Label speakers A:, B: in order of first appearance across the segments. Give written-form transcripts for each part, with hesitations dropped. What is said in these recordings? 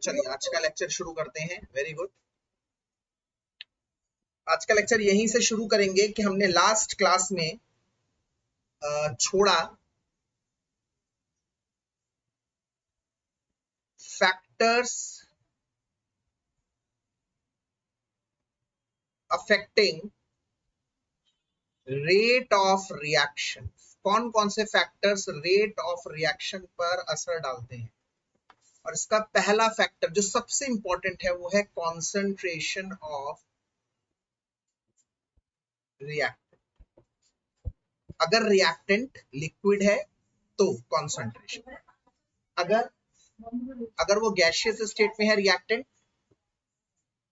A: चलिए आज का लेक्चर शुरू करते हैं। Very good. आज का लेक्चर यहीं से शुरू करेंगे कि हमने लास्ट क्लास में छोड़ा factors affecting rate of reaction. कौन कौन से फैक्टर्स रेट ऑफ रिएक्शन पर असर डालते हैं, और इसका पहला फैक्टर जो सबसे इंपॉर्टेंट है वो है कॉन्सेंट्रेशन ऑफ रिएक्टेंट। अगर रिएक्टेंट लिक्विड है तो कॉन्सेंट्रेशन, अगर वो गैसियस स्टेट में है रिएक्टेंट,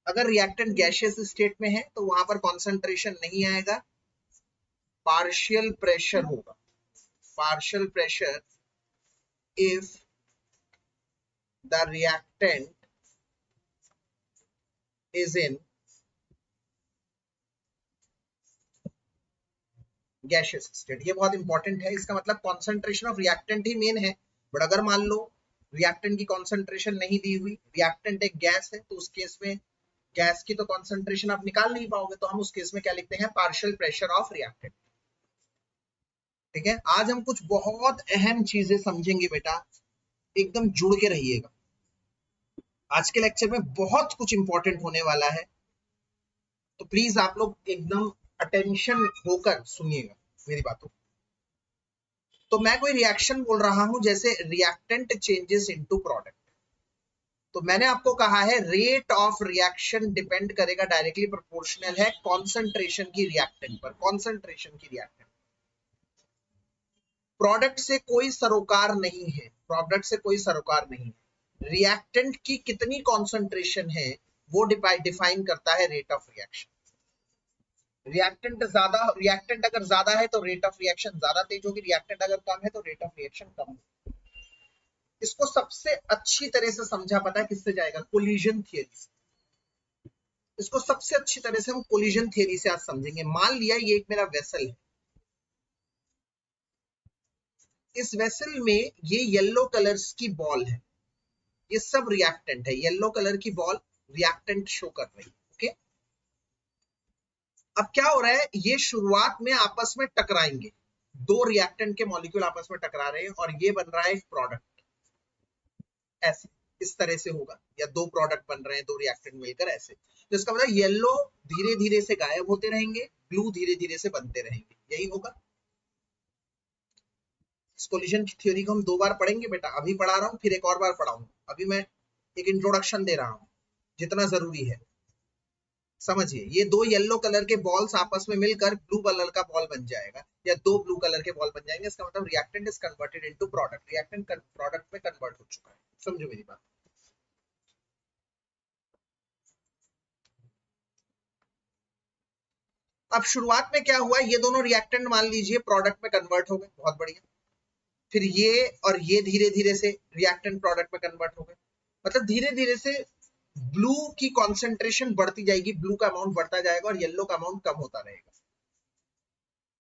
A: अगर रिएक्टेंट गैसियस स्टेट में है तो वहां पर कॉन्सेंट्रेशन नहीं आएगा, पार्शियल प्रेशर होगा। Partial pressure if the reactant is in gaseous state. ये बहुत इंपॉर्टेंट है। इसका मतलब concentration of reactant he main है, बट अगर मान लो रिएक्टेंट की कॉन्सेंट्रेशन नहीं दी हुई, रिएक्टेंट एक गैस है, तो उस केस में गैस की तो कॉन्सेंट्रेशन आप निकाल नहीं पाओगे, तो हम उस केस में क्या लिखते हैं, पार्शियल प्रेशर ऑफ रिएक्टेंट। ठीक है, आज हम कुछ बहुत अहम चीजें समझेंगे बेटा, एकदम जुड़ के रहिएगा। आज के लेक्चर में बहुत कुछ इंपॉर्टेंट होने वाला है, तो प्लीज आप लोग एकदम अटेंशन होकर सुनिएगा मेरी बातों। तो मैं कोई रिएक्शन बोल रहा हूं, जैसे रिएक्टेंट चेंजेस इनटू प्रोडक्ट, तो मैंने आपको कहा है रेट ऑफ रिएक्शन डिपेंड करेगा, डायरेक्टली प्रोपोर्शनल है कॉन्सेंट्रेशन की रिएक्टेंट पर। कॉन्सेंट्रेशन की रिएक्टेंट प्रोडक्ट से कोई सरोकार नहीं है, प्रोडक्ट से कोई सरोकार नहीं है। रिएक्टेंट की कितनी कॉन्सेंट्रेशन है वो डिफाइन करता है रेट ऑफ रिएक्शन। रिएक्टेंट अगर ज्यादा है तो रेट ऑफ रिएक्शन ज्यादा तेज होगी, रिएक्टेंट अगर कम है तो रेट ऑफ रिएक्शन कम होगी। इसको सबसे अच्छी तरह से समझा पता है किससे जाएगा, कोलिजन थियरी से। इसको सबसे अच्छी तरह से हम कोलिजन थियरी से आज समझेंगे। मान लिया ये एक मेरा वेसल है, इस वेसल में ये येलो कलर्स की बॉल है, ये सब रिएक्टेंट है। येलो कलर की बॉल रिएक्टेंट शो कर रही है। ओके, अब क्या हो रहा है, ये शुरुआत में आपस में टकराएंगे, दो रिएक्टेंट के मॉलिक्यूल आपस में टकरा रहे हैं और ये बन रहा है एक प्रोडक्ट। ऐसे इस तरह से होगा, या दो प्रोडक्ट बन रहे हैं, दो रिएक्टेंट मिलकर ऐसे। तो इसका मतलब येलो धीरे धीरे से गायब होते रहेंगे, ब्लू धीरे धीरे से बनते रहेंगे, यही होगा। कोलिजन की थ्योरी को हम दो बार पढ़ेंगे बेटा, अभी पढ़ा रहा हूं फिर एक और बार पढ़ाऊंगा। अभी मैं एक इंट्रोडक्शन दे रहा हूं, जितना जरूरी है समझिए। ये दो येलो कलर के बॉल्स आपस में मिलकर ब्लू कलर का बॉल बन जाएगा, या दो ब्लू कलर के बॉल बन जाएंगे। इसका मतलब reactant is converted into product, reactant product में कन्वर्ट हो चुका है। समझो मेरी बात। अब शुरुआत में क्या हुआ, ये दोनों रिएक्टेंट मान लीजिए प्रोडक्ट में कन्वर्ट हो गए, बहुत बढ़िया। फिर ये और ये धीरे धीरे से रिएक्टेंट प्रोडक्ट में कन्वर्ट हो गए, मतलब धीरे धीरे से ब्लू की कॉन्सेंट्रेशन बढ़ती जाएगी, ब्लू का अमाउंट बढ़ता जाएगा और येलो का अमाउंट कम होता रहेगा।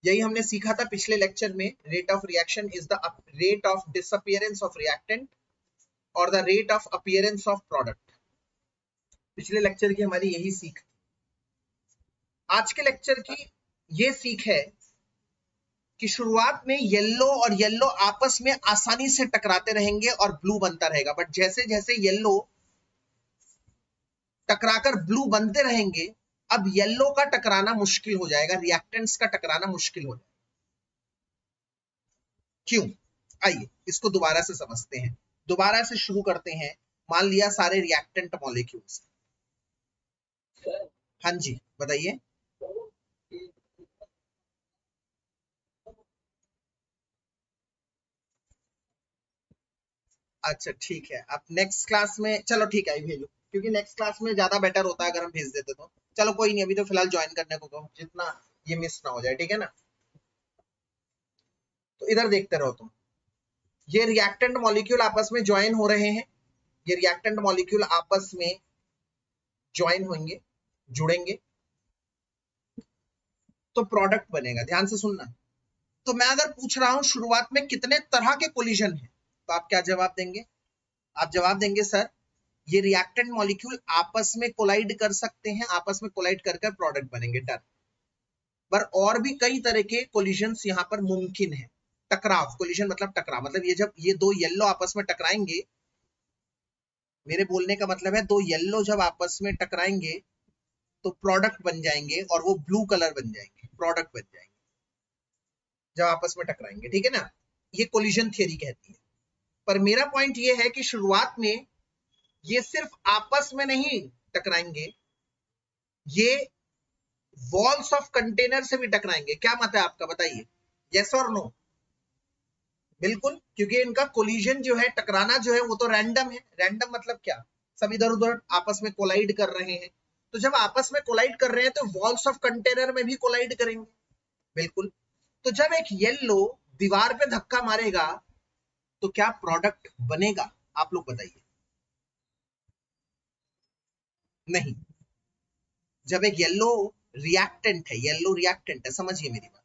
A: यही हमने सीखा था पिछले लेक्चर में। Rate of reaction is the rate of disappearance of reactant और the rate of appearance of product. पिछले लेक्चर की हमारी यही सीख थी। आज के लेक्चर की ये सीख है कि शुरुआत में येलो और येलो आपस में आसानी से टकराते रहेंगे और ब्लू बनता रहेगा, बट जैसे जैसे येलो टकराकर ब्लू बनते रहेंगे, अब येलो का टकराना मुश्किल हो जाएगा, रिएक्टेंट्स का टकराना मुश्किल हो जाएगा। क्यों, आइए इसको दोबारा से समझते हैं, दोबारा से शुरू करते हैं। मान लिया सारे रिएक्टेंट मॉलिक्यूल्स। हाँ जी बताइए। अच्छा ठीक है, अब नेक्स्ट क्लास में, चलो ठीक है भेजो, क्योंकि नेक्स्ट क्लास में ज्यादा बेटर होता है अगर हम भेज देते तो। चलो कोई नहीं, अभी तो फिलहाल ज्वाइन करने को कहो, जितना ये मिस ना हो जाए, ठीक है ना। तो इधर देखते रहो तुम, ये रिएक्टेंट मॉलिक्यूल आपस में ज्वाइन हो रहे हैं, ये रिएक्टेंट मॉलिक्यूल आपस में ज्वाइन होंगे, जुड़ेंगे, तो प्रोडक्ट बनेगा। ध्यान से सुनना। तो मैं अगर पूछ रहा हूं शुरुआत में कितने तरह के कोलिजन है, तो आप क्या जवाब देंगे? आप जवाब देंगे सर ये रिएक्टेंट मॉलिक्यूल आपस में कोलाइड कर सकते हैं, आपस में कोलाइड कर कर प्रोडक्ट बनेंगे, डन। पर और भी कई तरह के कोलिजन्स यहाँ पर मुमकिन है। टकराव, कोलिजन मतलब टकराव, मतलब ये जब ये दो येलो आपस में टकराएंगे, मेरे बोलने का मतलब है दो येलो जब आपस में टकराएंगे तो प्रोडक्ट बन जाएंगे और वो ब्लू कलर बन जाएंगे, प्रोडक्ट बन जाएंगे जब आपस में टकराएंगे, ठीक है ना। ये कोलिजन थ्योरी कहती है। पर मेरा पॉइंट ये है कि शुरुआत में ये सिर्फ आपस में नहीं टकराएंगे, ये वॉल्स ऑफ कंटेनर से भी टकराएंगे। क्या मत है आपका, बताइए, यस और नो? बिल्कुल, क्योंकि इनका कोलिजन जो है, टकराना जो है वो तो रैंडम है। रैंडम मतलब क्या, सब इधर उधर आपस में कोलाइड कर रहे हैं। तो जब आपस में कोलाइड कर रहे हैं तो वॉल्स ऑफ कंटेनर में भी कोलाइड करेंगे, बिल्कुल। तो जब एक येलो दीवार पे धक्का मारेगा तो क्या प्रोडक्ट बनेगा, आप लोग बताइए? नहीं। जब एक येलो रिएक्टेंट है, येलो रिएक्टेंट है, समझिए मेरी बात,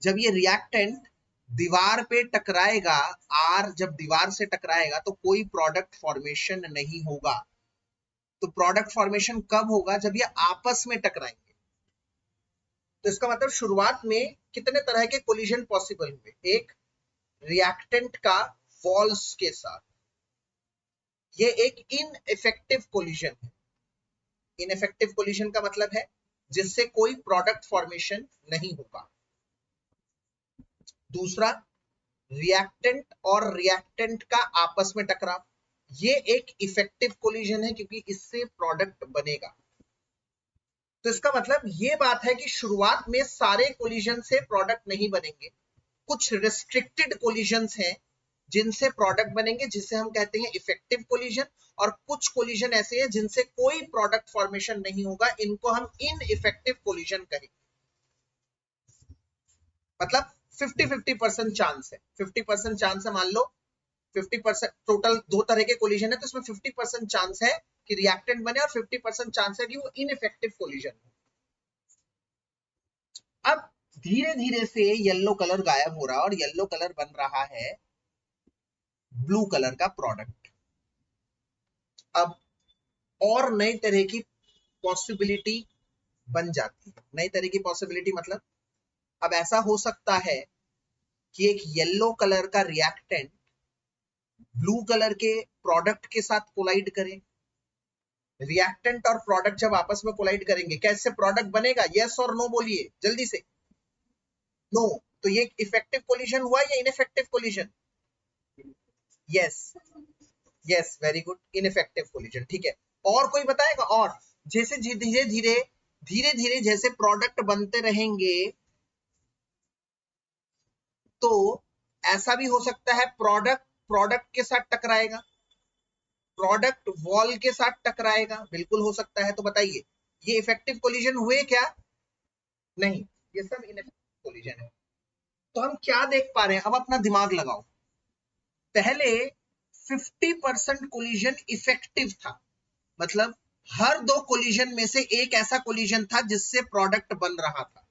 A: जब ये रिएक्टेंट दीवार पे टकराएगा, आर जब दीवार से टकराएगा तो कोई प्रोडक्ट फॉर्मेशन नहीं होगा। तो प्रोडक्ट फॉर्मेशन कब होगा, जब ये आपस में टकराएंगे। तो इसका मतलब शुरुआत में कितने तरह के कोलिजन पॉसिबल हुए, एक रिएक्टेंट का वॉल्स के साथ, ये एक इनइफेक्टिव कोलिजन है। इनइफेक्टिव कोलिजन का मतलब है जिससे कोई प्रोडक्ट फॉर्मेशन नहीं होगा। दूसरा, रिएक्टेंट और रिएक्टेंट का आपस में टकराव, ये एक इफेक्टिव कोलिजन है क्योंकि इससे प्रोडक्ट बनेगा। तो इसका मतलब ये बात है कि शुरुआत में सारे कोलिजन से प्रोडक्ट नहीं बनेंगे, कुछ रिस्ट्रिक्टेड कोलिजन्स हैं जिनसे प्रोडक्ट बनेंगे, जिसे हम कहते हैं इफेक्टिव कोलिजन, और कुछ कोलिजन ऐसे हैं जिनसे कोई प्रोडक्ट फॉर्मेशन नहीं होगा, इनको हम इनइफेक्टिव कोलिजन कहेंगे। मतलब 50-50% चांस है, 50% चांस है, मान लो 50%, टोटल दो तरह के कोलिजन है तो इसमें 50% चांस है कि रिएक्टेंट बने और 50% चांस है कि वो इनइफेक्टिव कोलिजन हो। अब धीरे धीरे से येलो कलर गायब हो रहा है और येलो कलर बन रहा है ब्लू कलर का प्रोडक्ट। अब और नई तरह की पॉसिबिलिटी बन जाती है। नई तरह की पॉसिबिलिटी मतलब अब ऐसा हो सकता है कि एक येलो कलर का रिएक्टेंट ब्लू कलर के प्रोडक्ट के साथ कोलाइड करे। रिएक्टेंट और प्रोडक्ट जब आपस में कोलाइड करेंगे, कैसे प्रोडक्ट बनेगा, यस और नो बोलिए जल्दी से। नो। तो ये इफेक्टिव कोलिजन हुआ या ineffective collision? Yes, yes, very good, ineffective collision, ठीक है। और कोई बताएगा? और जैसे धीरे धीरे धीरे धीरे जैसे प्रोडक्ट बनते रहेंगे तो ऐसा भी हो सकता है प्रोडक्ट प्रोडक्ट के साथ टकराएगा, प्रोडक्ट वॉल के साथ टकराएगा, बिल्कुल हो सकता है। तो बताइए, ये इफेक्टिव कोलिजन हुए क्या? नहीं, ये सब इनइफेक्टिव कोलिजन है। तो हम क्या देख पा रहे हैं, अब अपना दिमाग लगाओ। पहले 50% कोलिजन इफेक्टिव था, मतलब हर दो कोलिजन में से एक ऐसा कोलिजन था जिससे प्रोडक्ट बन रहा था।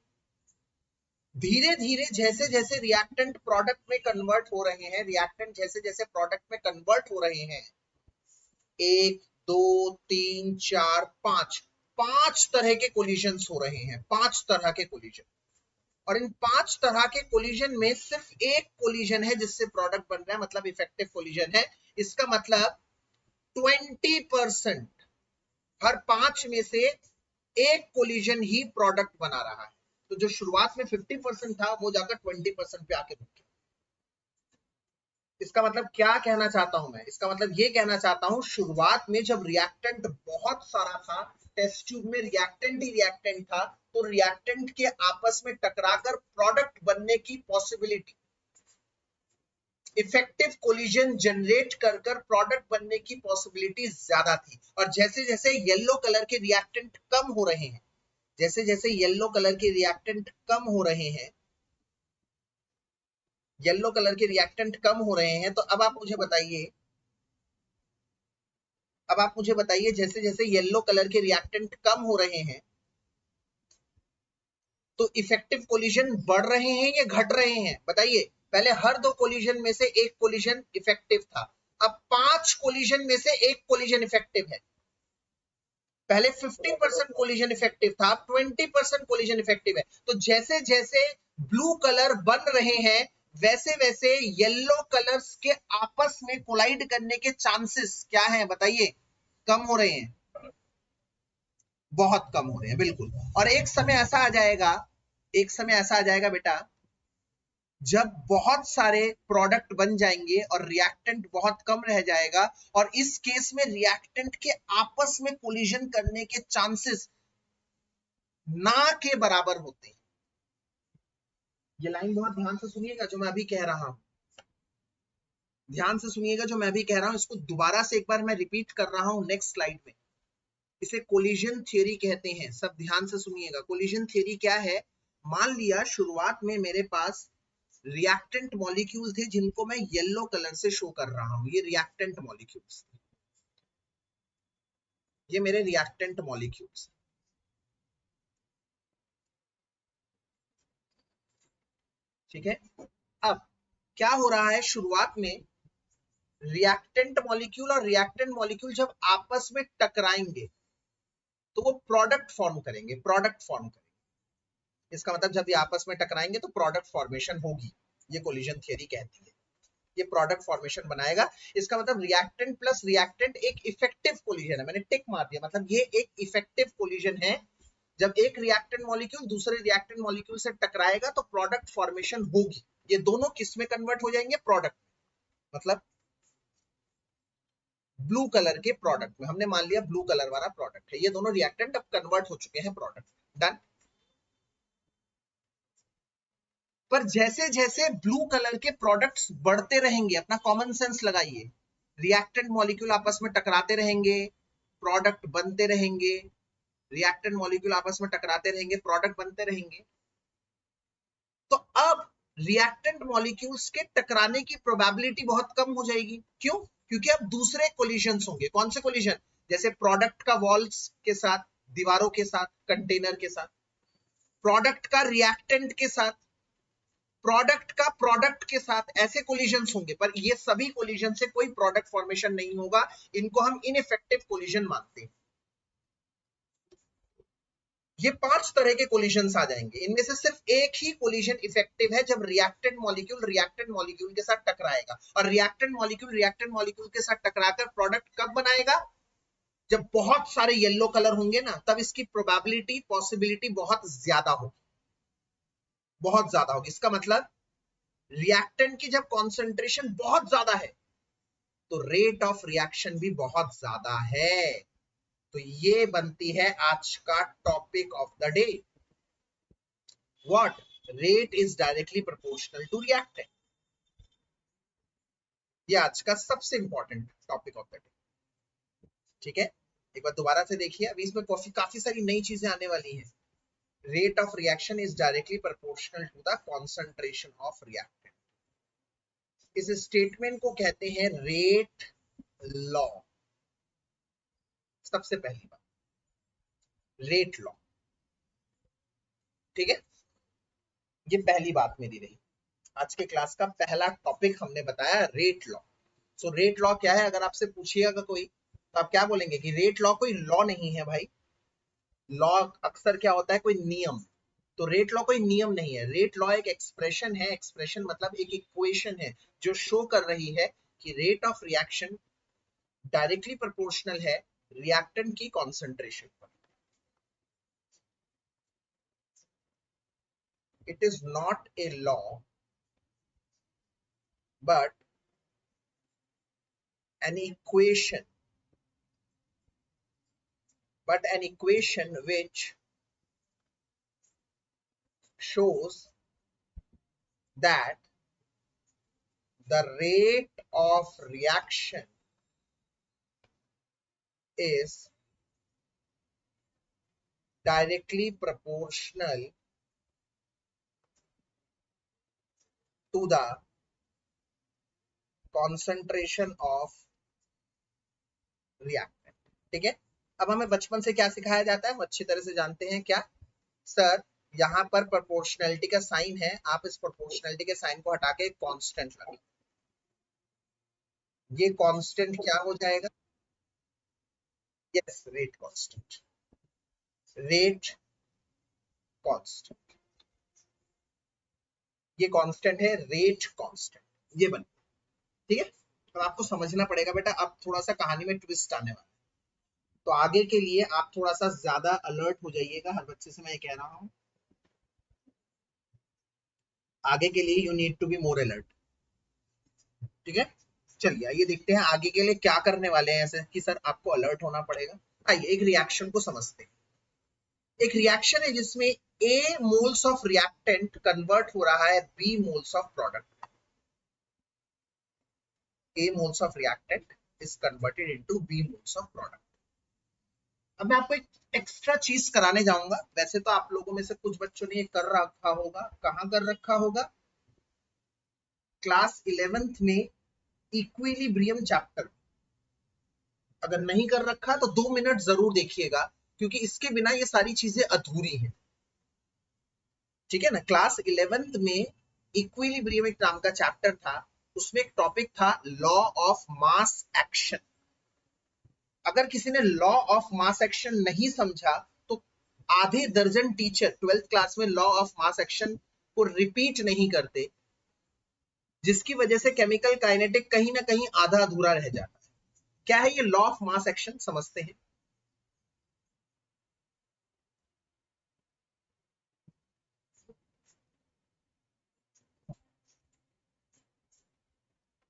A: धीरे धीरे जैसे जैसे रिएक्टेंट प्रोडक्ट में कन्वर्ट हो रहे हैं, रिएक्टेंट जैसे जैसे प्रोडक्ट में कन्वर्ट हो रहे हैं, 1 2 3 4 5, 5 तरह के कोलिजन्स हो रहे हैं, 5 तरह के कोलिजन। और इन 5 तरह के कोलिजन में सिर्फ एक कोलिजन है जिससे प्रोडक्ट बन रहा है, मतलब इफेक्टिव कोलिजन है। इसका मतलब 20%, हर 5 में से एक कोलिजन ही प्रोडक्ट बना रहा है। तो जो शुरुआत में 50% था वो जाकर 20% पे आके रुक गया। इसका मतलब क्या कहना चाहता हूं मैं, इसका मतलब ये कहना चाहता हूं, शुरुआत में जब रिएक्टेंट बहुत सारा था, टेस्ट ट्यूब में रिएक्टेंट ही रिएक्टेंट था, तो रिएक्टेंट के आपस में टकराकर प्रोडक्ट बनने की पॉसिबिलिटी, इफेक्टिव कोलिजन जनरेट कर प्रोडक्ट बनने की पॉसिबिलिटी ज्यादा थी। और जैसे जैसे येलो कलर के रिएक्टेंट कम हो रहे हैं, जैसे जैसे येलो कलर के रिएक्टेंट कम हो रहे हैं, येलो कलर के रिएक्टेंट कम हो रहे हैं, तो अब आप मुझे बताइए, अब आप मुझे बताइए, जैसे जैसे येलो कलर के रिएक्टेंट कम हो रहे हैं तो इफेक्टिव कोलिजन बढ़ रहे हैं या घट रहे हैं, बताइए। पहले हर दो कोलिजन में से एक कोलिजन इफेक्टिव था, अब 5 कोलिजन में से एक कोलिजन इफेक्टिव है। पहले 50% कोलिजन इफेक्टिव था, अब 20% कोलिजन इफेक्टिव है। तो जैसे जैसे ब्लू कलर बन रहे हैं वैसे वैसे येलो कलर्स के आपस में कोलाइड करने के चांसेस क्या हैं बताइए? कम हो रहे हैं, बहुत कम हो रहे हैं, बिल्कुल। और एक समय ऐसा आ जाएगा, एक समय ऐसा आ जाएगा बेटा, जब बहुत सारे प्रोडक्ट बन जाएंगे और रिएक्टेंट बहुत कम रह जाएगा, और इस केस में रिएक्टेंट के आपस में कोलिजन करने के चांसेस ना के बराबर होते हैं। ये लाइन बहुत ध्यान से सुनिएगा जो मैं अभी कह रहा हूं, ध्यान से सुनिएगा जो मैं अभी कह रहा हूं, इसको दोबारा से एक बार मैं रिपीट कर रहा हूं नेक्स्ट स्लाइड में। इसे कोलिजन थ्योरी कहते हैं, सब ध्यान से सुनिएगा। कोलिजन थ्योरी क्या है? मान लिया शुरुआत में मेरे पास रिएक्टेंट मॉलिक्यूल थे जिनको मैं येलो कलर से शो कर रहा हूं, ये रिएक्टेंट मॉलिक्यूल्स, ये मेरे रिएक्टेंट मॉलिक्यूल्स। ठीक है, अब क्या हो रहा है, शुरुआत में रिएक्टेंट मॉलिक्यूल और रिएक्टेंट मॉलिक्यूल जब आपस में टकराएंगे तो वो प्रोडक्ट फॉर्म करेंगे, प्रोडक्ट फॉर्म करेंगे। इसका मतलब जब ये आपस में टकराएंगे तो प्रोडक्ट फॉर्मेशन होगी, ये कोलिजन थ्योरी कहती है। ये प्रोडक्ट फॉर्मेशन बनाएगा। इसका मतलब रिएक्टेंट प्लस रिएक्टेंट एक इफेक्टिव कोलिजन है, मैंने टिक मार दिया, मतलब ये एक इफेक्टिव कोलिजन है। जब एक रिएक्टेंट मॉलिक्यूल दूसरे रिएक्टेंट मॉलिक्यूल से टकराएगा तो प्रोडक्ट फॉर्मेशन होगी। ये दोनों किस में कन्वर्ट हो जाएंगे? प्रोडक्ट, मतलब ब्लू कलर के प्रोडक्ट में। हमने मान लिया ब्लू कलर वाला प्रोडक्ट है, ये दोनों रिएक्टेंट अब कन्वर्ट हो चुके हैं प्रोडक्ट। डन। पर जैसे जैसे ब्लू कलर के प्रोडक्ट्स बढ़ते रहेंगे, अपना कॉमन सेंस लगाइए, रिएक्टेंट मॉलिक्यूल आपस में टकराते रहेंगे, प्रोडक्ट बनते रहेंगे, रिएक्टेंट मॉलिक्यूल आपस में टकराते रहेंगे, प्रोडक्ट बनते रहेंगे। तो अब रिएक्टेंट मॉलिक्यूल्स के टकराने की प्रोबेबिलिटी बहुत कम हो जाएगी। क्यों? क्योंकि अब दूसरे कोलिजन्स होंगे। कौन से कोलिजन? जैसे प्रोडक्ट का वॉल्स के साथ, दीवारों के साथ, कंटेनर के साथ, प्रोडक्ट का रिएक्टेंट के साथ, प्रोडक्ट का प्रोडक्ट के साथ, ऐसे कोलिजन्स होंगे। पर ये सभी कोलिजन से कोई प्रोडक्ट फॉर्मेशन नहीं होगा, इनको हम इनइफेक्टिव कोलिजन मानते हैं। ये 5 तरह के कोलिजन्स आ जाएंगे, इनमें से सिर्फ एक ही कोलिजन इफेक्टिव है जब रिएक्टेंट मॉलिक्यूल के साथ टकराएगा। और रिएक्टेंट मॉलिक्यूल के साथ टकराकर प्रोडक्ट कब बनाएगा? जब बहुत सारे येलो कलर होंगे ना, तब इसकी प्रोबेबिलिटी, पॉसिबिलिटी बहुत ज्यादा होगी, बहुत ज्यादा होगी। इसका मतलब रिएक्टेंट की जब कॉन्सेंट्रेशन बहुत ज्यादा है तो रेट ऑफ रिएक्शन भी बहुत ज्यादा है। तो ये बनती है आज का topic of the day. What? Rate is directly proportional to reactant. ये आज का सबसे important topic of the day. ठीक है, एक बार दोबारा से देखिए, अभी इसमें काफी सारी नई चीजें आने वाली हैं। Rate of reaction is directly proportional to the concentration of reactant. इस स्टेटमेंट को कहते हैं रेट लॉ। सबसे पहली बात, रेट लॉ। ठीक है, ये पहली बात मेरी रही। आज के क्लास का पहला टॉपिक हमने बताया rate law. So rate law क्या है? अगर आपसे पूछिएगा कोई तो आप क्या बोलेंगे कि रेट लॉ कोई लॉ नहीं है भाई। लॉ अक्सर क्या होता है? कोई नियम। तो रेट लॉ कोई नियम नहीं है, रेट लॉ एक एक्सप्रेशन है। एक्सप्रेशन मतलब एक इक्वेशन है जो शो कर रही है कि rate of reaction directly proportional है रिएक्टेंट की कॉन्सेंट्रेशन पर। It is not a law but an equation, which shows that the rate of reaction is directly proportional to the concentration of reactant। ठीक है, अब हमें बचपन से क्या सिखाया जाता है? हम अच्छी तरह से जानते हैं। क्या सर? यहाँ पर प्रोपोर्शनैलिटी का साइन है, आप इस प्रोपोर्शनैलिटी के साइन को हटा के कांस्टेंट लगा। ये कांस्टेंट क्या हो जाएगा? Yes, rate constant. Rate constant, ये कांस्टेंट है, रेट कांस्टेंट, ये बन। ठीक है, तो आपको समझना पड़ेगा बेटा, अब थोड़ा सा कहानी में ट्विस्ट आने वाला है, तो आगे के लिए आप थोड़ा सा ज्यादा अलर्ट हो जाइएगा। हर बच्चे से मैं ये कह रहा हूँ, आगे के लिए you need to be more alert. ठीक है, चलिए आइए देखते हैं आगे के लिए क्या करने वाले हैं ऐसे कि सर आपको अलर्ट होना पड़ेगा। आइए एक रिएक्शन को समझते हैं। एक रिएक्शन है जिसमें A moles of reactant convert हो रहा है B moles of product. A moles of reactant is converted into B moles of product. अब मैं आपको एक एक्स्ट्रा चीज कराने जाऊंगा। वैसे तो आप लोगों में से कुछ बच्चों ने ये कर रखा होगा, कहां कर रखा होगा? क्लास 11th में इक्विलिब्रियम चैप्टर। अगर नहीं कर रखा तो 2 मिनट जरूर देखिएगा, क्योंकि इसके बिना ये सारी चीजें अधूरी हैं। ठीक है ना, क्लास 11th में इक्विलिब्रियम एक नाम का चैप्टर था, उसमें एक टॉपिक था लॉ ऑफ मास एक्शन। अगर किसी ने लॉ ऑफ मास एक्शन नहीं समझा तो आधे दर्जन टीचर 12th क्लास में लॉ ऑफ मास एक्शन को रिपीट नहीं करते, जिसकी वजह से केमिकल काइनेटिक कहीं ना कहीं आधा अधूरा रह जाता है। क्या है ये लॉ ऑफ मास एक्शन, समझते हैं।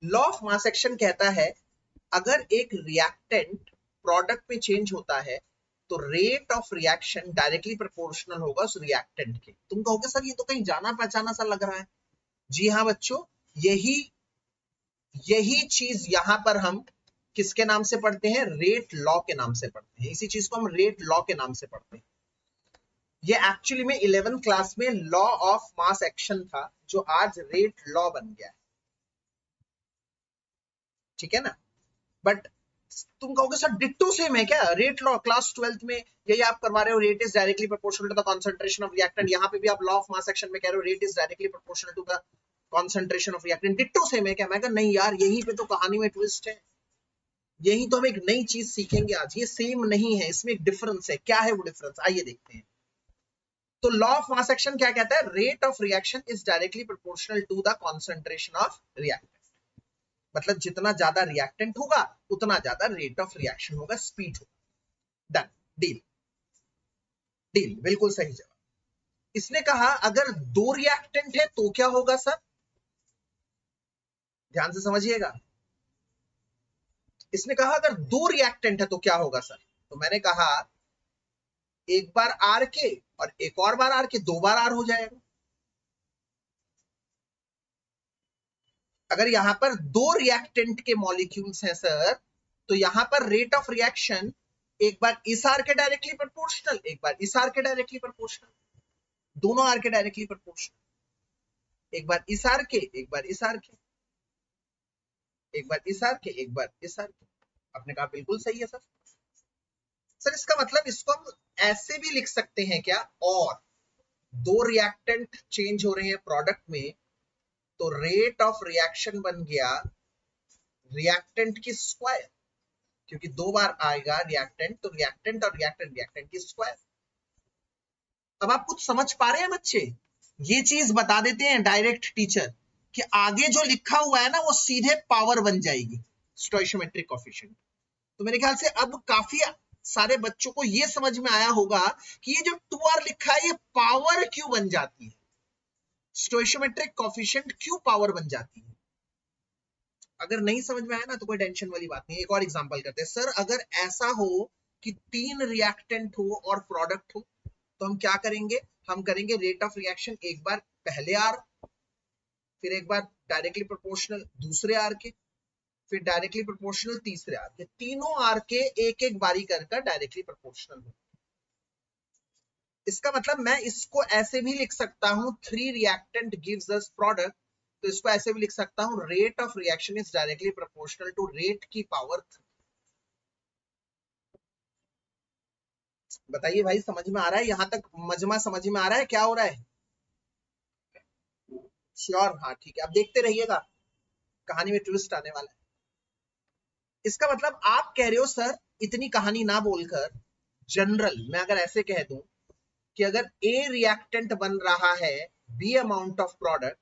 A: लॉ ऑफ मास एक्शन कहता है अगर एक रिएक्टेंट प्रोडक्ट में चेंज होता है तो rate of reaction directly proportional होगा उस रिएक्टेंट के। तुम कहोगे सर ये तो कहीं जाना पहचाना सा लग रहा है। जी हाँ बच्चों, यही यही चीज यहां पर हम किसके नाम से पढ़ते हैं? रेट लॉ के नाम से पढ़ते हैं। इसी चीज को हम रेट लॉ के नाम से पढ़ते हैं। ये एक्चुअली में 11th क्लास में लॉ ऑफ मास एक्शन था, जो आज रेट लॉ बन गया है। ठीक है ना, बट तुम कहोगे सर डिट्टो सेम है क्या? रेट लॉ क्लास 12th में यही आप करवा रहे हो, rate is directly proportional to the concentration of reactant. यहाँ पे भी आप लॉ ऑफ मास एक्शन में कह रहे हो rate is directly proportional to the concentration of reactant. Ditto same है क्या? मैं कहा नहीं यार, यहीं पे तो कहानी में ट्विस्ट है, यही तो हम एक नई चीज सीखेंगे आज। ये सेम नहीं है, इसमें एक डिफरेंस है। क्या है वो डिफरेंस, आइए देखते हैं। तो लॉ ऑफ मास एक्शन क्या कहता है? Rate of reaction is directly proportional to the concentration of reactant. मतलब जितना ज्यादा रिएक्टेंट होगा उतना ज्यादा रेट ऑफ रिएक्शन होगा, स्पीड होगा। Done, deal. डील बिल्कुल सही जवाब। इसने कहा अगर दो रिएक्टेंट है तो क्या होगा सर? ध्यान से समझिएगा। इसने कहा अगर दो रिएक्टेंट है तो क्या होगा सर? तो मैंने कहा एक बार आर के और एक और बार आर के, 2 बार आर हो जाएगा। अगर यहां पर दो रिएक्टेंट के मॉलिक्यूल्स हैं सर, तो यहां पर रेट ऑफ रिएक्शन एक बार इस आर के डायरेक्टली प्रोपोर्शनल, एक बार इस आर के डायरेक्टली प्रोपोर्शनल, दोनों आर के डायरेक्टली प्रोपोर्शनल। एक बार इस आर के, एक बार इस आर के, एक बार इस आर के, एक बार इस आर के। आपने कहा बिल्कुल सही है सर। सर इसका मतलब इसको हम ऐसे भी लिख सकते हैं क्या? और दो रिएक्टेंट चेंज हो रहे हैं प्रोडक्ट में, तो रेट ऑफ रिएक्शन बन गया रिएक्टेंट की स्क्वायर, क्योंकि 2 बार आएगा रिएक्टेंट, तो रिएक्टेंट और रिएक्टेंट, रिएक्टेंट की स्क्वायर। अब आप कुछ समझ पा रहे हैं बच्चे? ये चीज बता देते हैं डायरेक्ट टीचर कि आगे जो लिखा हुआ है ना वो सीधे पावर बन जाएगी, स्टोइशियोमेट्रिक कोएफिशिएंट। तो मेरे ख्याल से अब काफी सारे बच्चों को ये समझ में आया होगा कि ये जो 2r लिखा है ये पावर क्यों बन जाती है, स्टोइशियोमेट्रिक कोएफिशिएंट क्यों पावर बन जाती है। अगर नहीं समझ में आया ना तो कोई टेंशन वाली बात नहीं। एक और एग्जांपल करते हैं। सर अगर ऐसा हो कि 3 रिएक्टेंट हो और प्रोडक्ट हो, तो हम क्या करेंगे? हम करेंगे रेट ऑफ रिएक्शन एक बार पहले आर, फिर एक बार डायरेक्टली प्रोपोर्शनल दूसरे आर के, फिर डायरेक्टली प्रोपोर्शनल तीसरे आर के। तीनों आर के एक एक बारी कर डायरेक्टली प्रोपोर्शनल हो। इसका मतलब मैं इसको ऐसे भी लिख सकता हूं, 3 रिएक्टेंट गिव्स अस प्रोडक्ट, तो इसको ऐसे भी लिख सकता हूं rate of reaction is directly proportional to rate की पावर 3। बताइए भाई, समझ में आ रहा है? यहां तक मजमा समझ में आ रहा है क्या हो रहा है? श्योर? हाँ ठीक है, अब देखते रहिएगा, कहानी में ट्विस्ट आने वाला है। इसका मतलब आप कह रहे हो सर इतनी कहानी ना बोलकर जनरल मैं अगर ऐसे कह दूं कि अगर ए रिएक्टेंट बन रहा है बी अमाउंट ऑफ प्रोडक्ट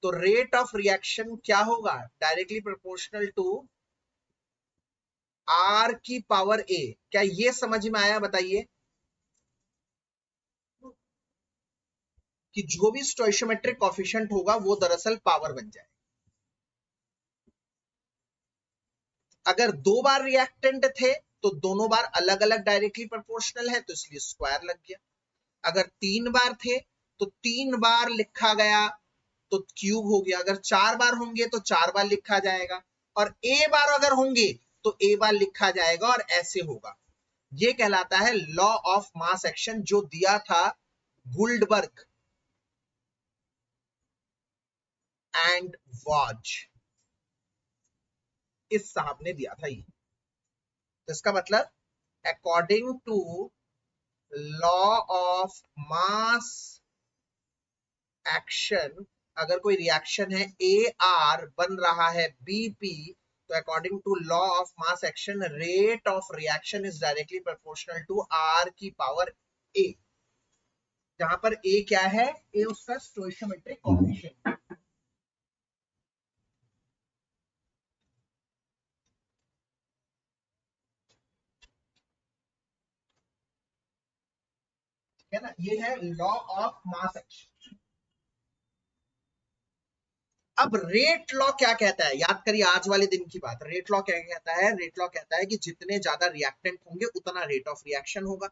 A: तो रेट ऑफ रिएक्शन क्या होगा डायरेक्टली प्रोपोर्शनल टू आर की पावर ए। क्या ये समझ में आया बताइए कि जो भी स्टोइशियोमेट्रिक कोएफिशिएंट होगा वो दरअसल पावर बन जाए। अगर दो बार रिएक्टेंट थे तो दोनों बार अलग अलग डायरेक्टली प्रोपोर्शनल है तो इसलिए स्क्वायर लग गया। अगर तीन बार थे तो तीन बार लिखा गया तो क्यूब हो गया। अगर चार बार होंगे तो चार बार लिखा जाएगा और ए बार अगर होंगे तो ए बार लिखा जाएगा और ऐसे होगा। ये कहलाता है लॉ ऑफ मास एक्शन जो दिया था गुल्डबर्ग एंड वॉज, इस साहब ने दिया था ये। तो इसका मतलब according to law of mass action अगर कोई रिएक्शन है ए आर बन रहा है बी पी तो according to law of mass action rate of reaction is directly proportional to R की पावर ए, जहां पर ए क्या है ए उसका स्टोइशियोमेट्रिक कोएफिशिएंट। है ना, ये है लॉ ऑफ मास एक्शन। अब रेट लॉ क्या कहता है याद करिए आज वाले दिन की बात। रेट लॉ क्या कहता है, रेट लॉ कहता है कि जितने ज्यादा रिएक्टेंट होंगे उतना रेट ऑफ रिएक्शन होगा।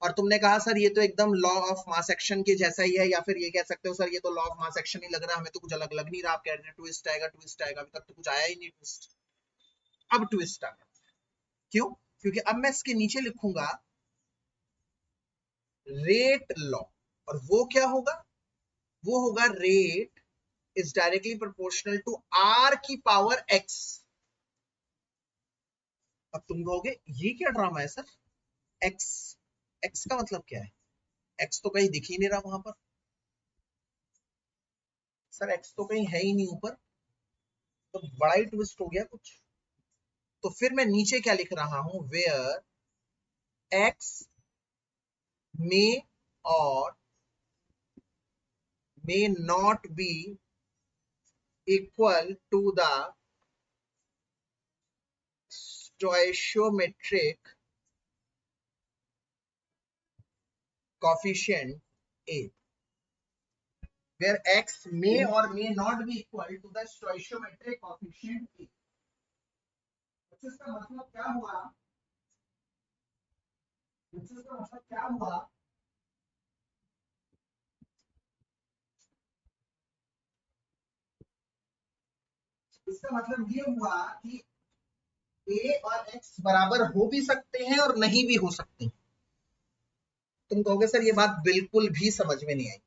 A: और तुमने कहा सर ये तो एकदम लॉ ऑफ मास एक्शन के जैसा ही है, या फिर ये कह सकते हो सर ये तो लॉ ऑफ मास एक्शन ही लग रहा है, हमें तो कुछ अलग लग नहीं रहा। आप कह रहे हैं ट्विस्ट आएगा ट्विस्ट आएगा, अभी तक तो कुछ आया ही नहीं ट्विस्ट। अब ट्विस्ट आ गया, क्यों? क्योंकि अब मैं इसके नीचे लिखूंगा रेट लॉ और वो क्या होगा, वो होगा rate is directly proportional to R की पावर एक्स। अब तुम कहोगे ये क्या ड्रामा है सर, एक्स एक्स का मतलब क्या है, एक्स तो कहीं दिख ही नहीं रहा वहां पर। सर एक्स तो कहीं है ही नहीं ऊपर, तो बड़ा ही ट्विस्ट हो गया कुछ। तो फिर मैं नीचे क्या लिख रहा हूं, where x may or may not be equal to the stoichiometric coefficient A, where x may or may not be equal to the stoichiometric coefficient A। इसका मतलब क्या हुआ, इसका मतलब क्या हुआ, इसका मतलब ये हुआ कि a और x बराबर हो भी सकते हैं और नहीं भी हो सकते। तुम कहोगे सर ये बात बिल्कुल भी समझ में नहीं आई।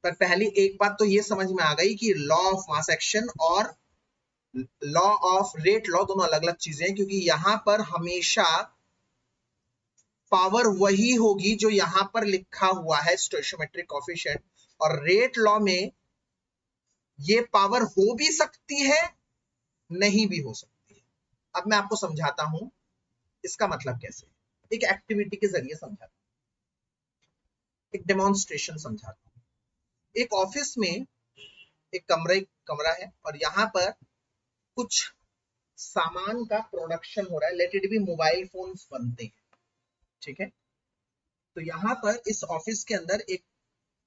A: पर पहली एक बात तो ये समझ में आ गई कि लॉ ऑफ मास एक्शन और लॉ ऑफ रेट लॉ दोनों अलग अलग चीजें हैं, क्योंकि यहां पर हमेशा पावर वही होगी जो यहां पर लिखा हुआ है स्टोइशियोमेट्रिक कोएफिशिएंट, और रेट लॉ में ये पावर हो भी सकती है नहीं भी हो सकती है। अब मैं आपको समझाता हूं इसका मतलब कैसे, एक एक्टिविटी के जरिए समझाता हूं, एक डेमोन्स्ट्रेशन समझाता हूं। एक ऑफिस में एक कमरा है और यहां पर कुछ सामान का प्रोडक्शन हो रहा है, let it be mobile phones बनते हैं, ठीक है। तो यहाँ पर इस ऑफिस के अंदर एक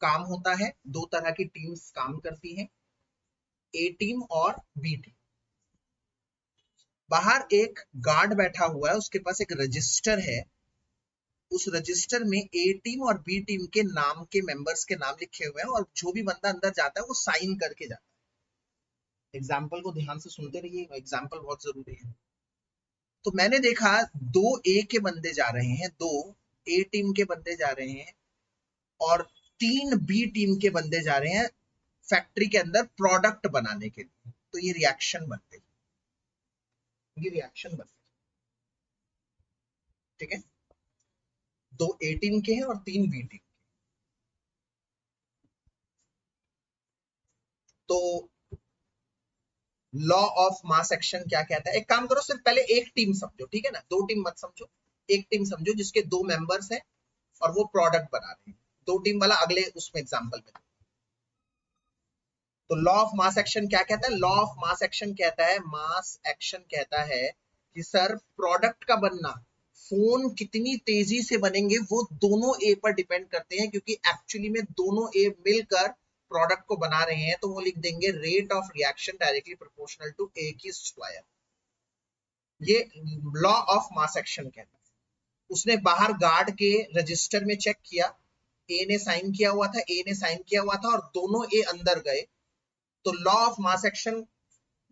A: काम होता है, दो तरह की टीम्स काम करती हैं, ए टीम और बी टीम। बाहर एक गार्ड बैठा हुआ है, उसके पास एक रजिस्टर है, उस रजिस्टर में ए टीम और बी टीम के नाम के मेंबर्स के नाम लिखे हुए हैं और जो भी बंदा अंदर जाता है वो साइन करके जाता है। एग्जाम्पल को ध्यान से सुनते रहिए, एग्जाम्पल बहुत जरूरी है। तो मैंने देखा दो ए के बंदे जा रहे हैं, दो ए टीम के बंदे जा रहे हैं और तीन बी टीम के बंदे जा रहे हैं फैक्ट्री के अंदर प्रोडक्ट बनाने के लिए। तो ये रिएक्शन बन गई, ये रिएक्शन बन गई, ठीक है। दो ए टीम के हैं और तीन बी टीम। तो लॉ ऑफ मास एक्शन क्या कहता है? एक काम करो, सिर्फ पहले एक टीम समझो, ठीक है ना, दो टीम मत समझो, एक टीम समझो जिसके दो मेंबर्स हैं और वो प्रोडक्ट बना रहे हैं। दो टीम वाला अगले उसमें एग्जांपल में। तो लॉ ऑफ मास एक्शन क्या कहता है? लॉ ऑफ मास एक्शन कहता है, मास एक्शन कहता है कि सर प्रोडक्ट का बनना, फोन कितनी तेजी से बनेंगे वो दोनों ए पर डिपेंड करते हैं, क्योंकि एक्चुअली में दोनों ए मिलकर प्रोडक्ट को बना रहे हैं। तो वो लिख देंगे rate of reaction directly proportional to A की स्क्वायर। ये लॉ ऑफ मास एक्शन कहता है। उसने बाहर गार्ड के रजिस्टर में चेक किया, ए ने साइन किया हुआ था, ए ने साइन किया हुआ था और दोनों ए अंदर गए। तो law of mass action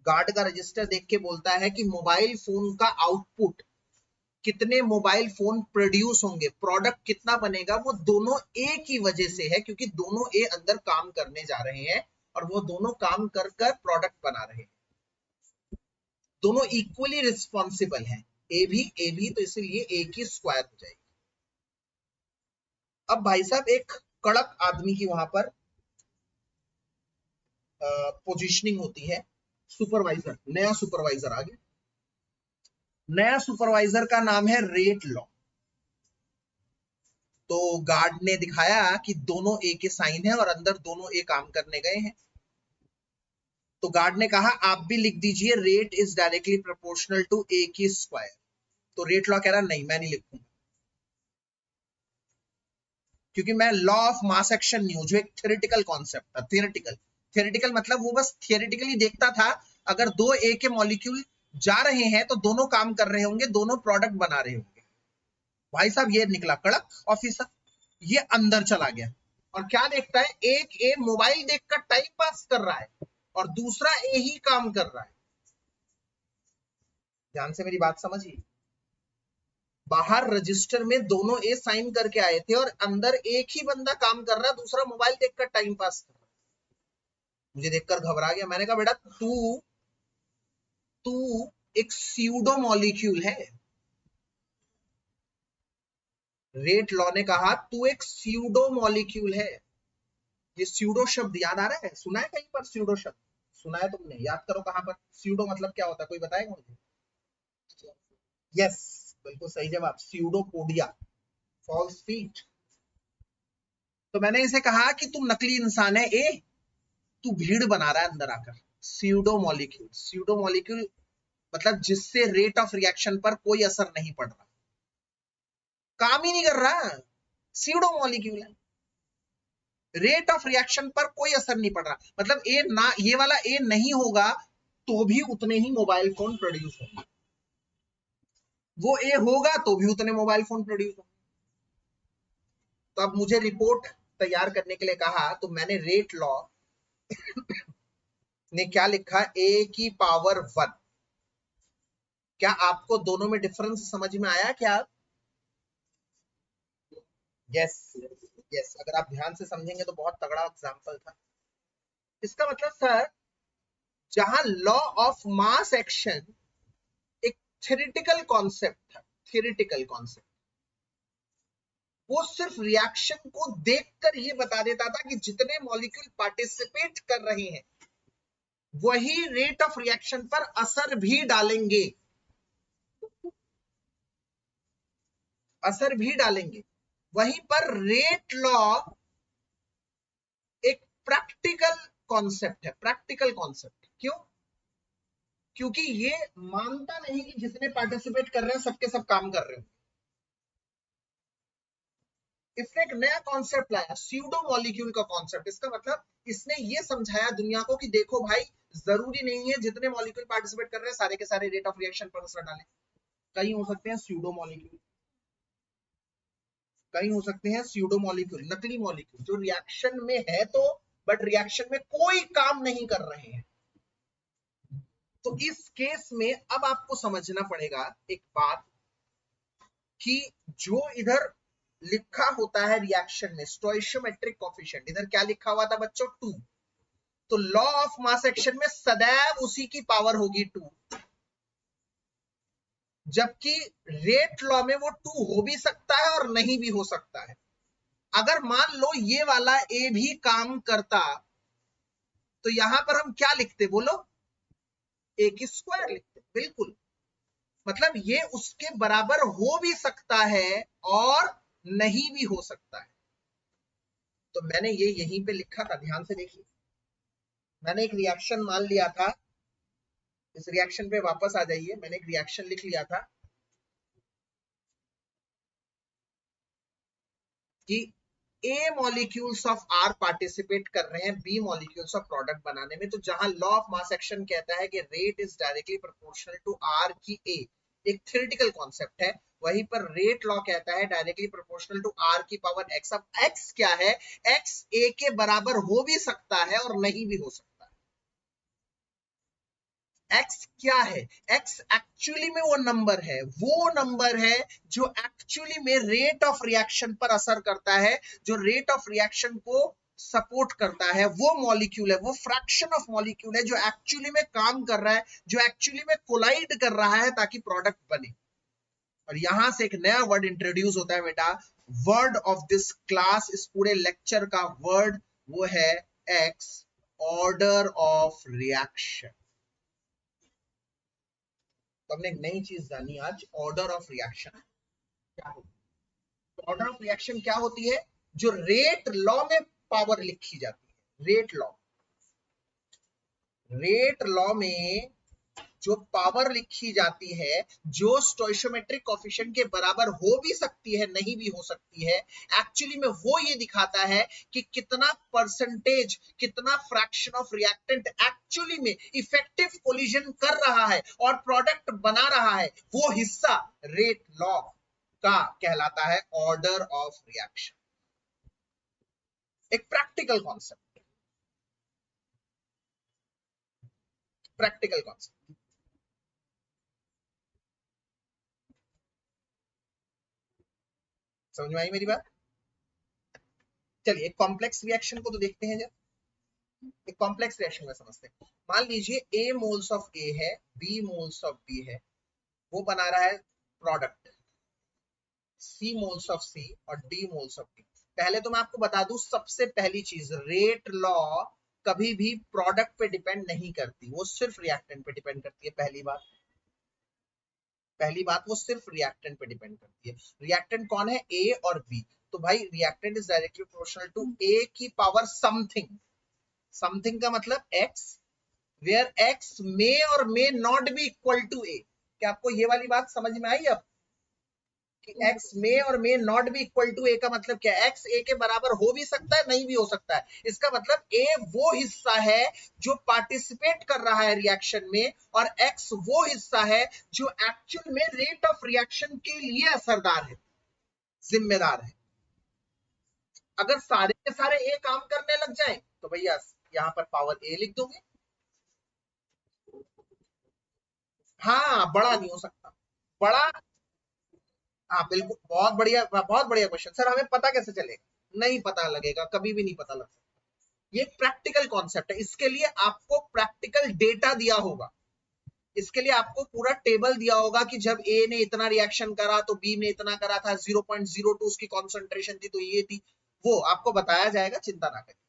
A: guard का रजिस्टर देख के बोलता है कि मोबाइल फोन का आउटपुट, कितने मोबाइल फोन प्रोड्यूस होंगे, प्रोडक्ट कितना बनेगा, वो दोनों ए की वजह से है, क्योंकि दोनों ए अंदर काम करने जा रहे हैं और वो दोनों काम कर कर प्रोडक्ट बना रहे हैं। दोनों इक्वली रिस्पॉन्सिबल हैं, ए भी, तो इसीलिए ए की स्क्वायर हो जाएगी। अब भाई साहब एक कड़क आदमी की वहां पर पोजीशनिंग होती है, सुपरवाइजर, नया सुपरवाइजर आ गया। नया सुपरवाइजर का नाम है रेट लॉ। तो गार्ड ने दिखाया कि दोनों ए के साइन है और अंदर दोनों ए काम करने गए हैं। तो गार्ड ने कहा आप भी लिख दीजिए rate is directly proportional to A की स्क्वायर। तो रेट लॉ कह रहा नहीं, मैं नहीं लिखूंगा, क्योंकि मैं लॉ ऑफ मास एक्शन नहीं हूं, जो एक थियोरेटिकल कॉन्सेप्ट था। थियोरेटिकल मतलब वो बस थियोरेटिकली देखता था, अगर दो ए के मॉलिक्यूल जा रहे हैं तो दोनों काम कर रहे होंगे, दोनों प्रोडक्ट बना रहे होंगे। भाई साहब ये निकला कड़क ऑफिसर, ये अंदर चला गया और क्या देखता है, एक ए मोबाइल देखकर टाइम पास कर रहा है और दूसरा ए ही काम कर रहा है। ध्यान से मेरी बात समझिए, बाहर रजिस्टर में दोनोए साइन करके आए थे और अंदर एक ही बंदा काम कर रहा है, दूसरा मोबाइल देखकर टाइम पास कर रहा है। मुझे देखकर घबरा गया, मैंने कहा बेटा तू तू एक स्यूडो मॉलिक्यूल है। रेट लॉ ने कहा तू एक स्यूडो मॉलिक्यूल है। ये स्यूडो शब्द याद आ रहा है? सुना है कहीं पर स्यूडो शब्द? सुना है तुमने? याद करो कहां पर। स्यूडो मतलब क्या होता है, कोई बताएगा मुझे? यस, बिल्कुल सही जवाब, स्यूडोपोडिया, फॉल्स फीट। तो मैंने इसे कहा कि तू नकली इंसान है ए, तू भीड़ बना रहा है अंदर आकर। स्यूडो मॉलिक्यूल, स्यूडो मॉलिक्यूल मतलब जिससे रेट ऑफ रिएक्शन पर कोई असर नहीं पड़ रहा, काम ही नहीं कर रहा, स्यूडो मॉलिक्यूल है, रेट ऑफ रिएक्शन पर कोई असर नहीं पड़ रहा। मतलब ए ना, ये वाला ए नहीं होगा तो भी उतने ही मोबाइल फोन प्रोड्यूस होंगे, वो ए होगा तो भी उतने मोबाइल फोन प्रोड्यूस होंगे। तो अब मुझे रिपोर्ट तैयार करने के लिए कहा, तो मैंने रेट लॉ ने क्या लिखा, ए की पावर 1। क्या आपको दोनों में डिफरेंस समझ में आया क्या? यस यस, अगर आप ध्यान से समझेंगे तो बहुत तगड़ा एग्जांपल था। इसका मतलब सर, जहां लॉ ऑफ मास एक्शन एक थ्योरेटिकल कॉन्सेप्ट था, थ्योरेटिकल कॉन्सेप्ट, वो सिर्फ रिएक्शन को देखकर ये बता देता था कि जितने मॉलिक्यूल पार्टिसिपेट कर रहे हैं वही रेट ऑफ रिएक्शन पर असर भी डालेंगे, असर भी डालेंगे। वहीं पर रेट लॉ एक प्रैक्टिकल कॉन्सेप्ट है, प्रैक्टिकल कॉन्सेप्ट। क्यों? क्योंकि ये मानता नहीं कि जितने पार्टिसिपेट कर रहे हैं सबके सब काम कर रहे हैं। इसने एक नया कॉन्सेप्ट लाया, स्यूडो मॉलिक्यूल का कॉन्सेप्ट। इसका मतलब इसने ये समझाया दुनिया को कि देखो भाई, जरूरी नहीं है जितने मॉलिक्यूल पार्टिसिपेट कर रहे हैं सारे के सारे रेट ऑफ रिएक्शन पर असर डालें। कई हो सकते हैं स्यूडो मॉलिक्यूल, कई हो सकते हैं स्यूडो मॉलिक्यूल, नकली मॉलिक्यूल जो रिएक्शन में है तो, बट रिएक्शन में कोई काम नहीं कर रहे हैं। तो इस केस में अब आपको समझना पड़ेगा एक बात, कि जो इधर लिखा होता है रिएक्शन में स्टोइशियोमेट्रिक कोएफिशिएंट, इधर क्या लिखा हुआ था बच्चों? 2। तो लॉ ऑफ मास एक्शन में सदैव उसी की पावर होगी 2, जबकि रेट लॉ में वो 2 हो भी सकता है और नहीं भी हो सकता है। अगर मान लो ये वाला ए भी काम करता तो यहां पर हम क्या लिखते बोलो? ए की स्क्वायर लिखते हैं, बिल्कुल। मतलब ये उसके बराबर हो भी सकता है और नहीं भी हो सकता है। तो मैंने ये यहीं पे लिखा था, ध्यान से देखिए। मैंने एक रिएक्शन मान लिया था, इस रिएक्शन पे वापस आ जाइए। मैंने एक रिएक्शन लिख लिया था कि A molecules of are participate कर रहे हैं बी मॉलिक्यूल्स ऑफ प्रोडक्ट बनाने में। तो जहां लॉ ऑफ मास एक्शन कहता है कि rate is directly proportional to R की ए, एक थ्योरेटिकल कॉन्सेप्ट है, वहीं पर रेट लॉ कहता है डायरेक्टली प्रोपोर्शनल टू आर की पावर एक्स। अब एक्स क्या है? एक्स ए के बराबर हो भी सकता है और नहीं भी हो सकता है। एक्स क्या है? एक्स एक्चुअली में वो नंबर है जो एक्चुअली में रेट ऑफ रिएक्शन पर असर करता है, जो रेट ऑफ रिएक्शन को सपोर्ट करता है। वो मॉलिक्यूल है, वो फ्रैक्शन ऑफ मॉलिक्यूल है जो एक्चुअली में काम कर रहा है, जो एक्चुअली में कोलाइड कर रहा है ताकि प्रोडक्ट बने। और यहां से एक नया वर्ड इंट्रोड्यूस होता है बेटा। वर्ड ऑफ दिस क्लास, इस पूरे लेक्चर का वर्ड वो है एक्स, ऑर्डर ऑफ रिएक्शन। तो हमने एक नई चीज जानी आज, ऑर्डर ऑफ रिएक्शन क्या होती है। ऑर्डर ऑफ रिएक्शन क्या होती है? जो रेट लॉ में पावर लिखी जाती है, रेट लॉ में जो पावर लिखी जाती है, जो स्टोइशियोमेट्रिक कोएफिशिएंट के बराबर हो भी सकती है, नहीं भी हो सकती है, एक्चुअली में वो ये दिखाता है कि कितना परसेंटेज, कितना फ्रैक्शन ऑफ रिएक्टेंट एक्चुअली में इफेक्टिव कोलिजन कर रहा है और प्रोडक्ट बना रहा है। वो हिस्सा रेट लॉ का कहलाता है ऑर्डर ऑफ रिएक्शन। एक प्रैक्टिकल कॉन्सेप्ट, प्रैक्टिकल कॉन्सेप्ट। समझ में आई मेरी बात? चलिए एक कॉम्प्लेक्स रिएक्शन को तो देखते हैं जब। एक कॉम्प्लेक्स रिएक्शन में समझते हैं। मान लीजिए ए मोल्स ऑफ ए है, बी मोल्स ऑफ बी है, वो बना रहा है प्रोडक्ट, सी मोल्स ऑफ सी और डी मोल्स ऑफ डी। पहले तो मैं आपको बता दूं, सबसे पहली चीज, रेट लॉ कभी भी प्रोडक्ट पे डिपेंड नहीं करती, वो सिर्फ रिएक्टेंट पे डिपेंड करती है। पहली बात वो सिर्फ रिएक्टेंट पे डिपेंड करती है। रिएक्टेंट कौन है? ए और बी। तो भाई reactant is directly proportional to A की पावर समथिंग। समथिंग का मतलब x, where X may or may not be equal to A. क्या आपको ये वाली बात समझ में आई अब कि X may or may not be equal to A का मतलब क्या है? एक्स ए के बराबर हो भी सकता है, नहीं भी हो सकता है। इसका मतलब ए वो हिस्सा है जो पार्टिसिपेट कर रहा है रिएक्शन में, और एक्स वो हिस्सा है जो एक्चुअल में रेट ऑफ रिएक्शन के लिए असरदार है, जिम्मेदार है। अगर सारे के सारे ए काम करने लग जाए तो भैया यहां पर पावर ए लिख दोगे। हाँ, बड़ा नहीं हो सकता। बड़ा, हाँ बिल्कुल, बहुत बढ़िया क्वेश्चन सर। हमें पता कैसे चलेगा? नहीं पता लगेगा, कभी भी नहीं पता लग सकता। ये प्रैक्टिकल कॉन्सेप्ट है, इसके लिए आपको प्रैक्टिकल डेटा दिया होगा। इसके लिए आपको पूरा टेबल दिया होगा कि जब ए ने इतना रिएक्शन करा तो बी ने इतना करा था, 0.02 उसकी कॉन्सेंट्रेशन थी तो ये थी, वो आपको बताया जाएगा, चिंता ना करिए।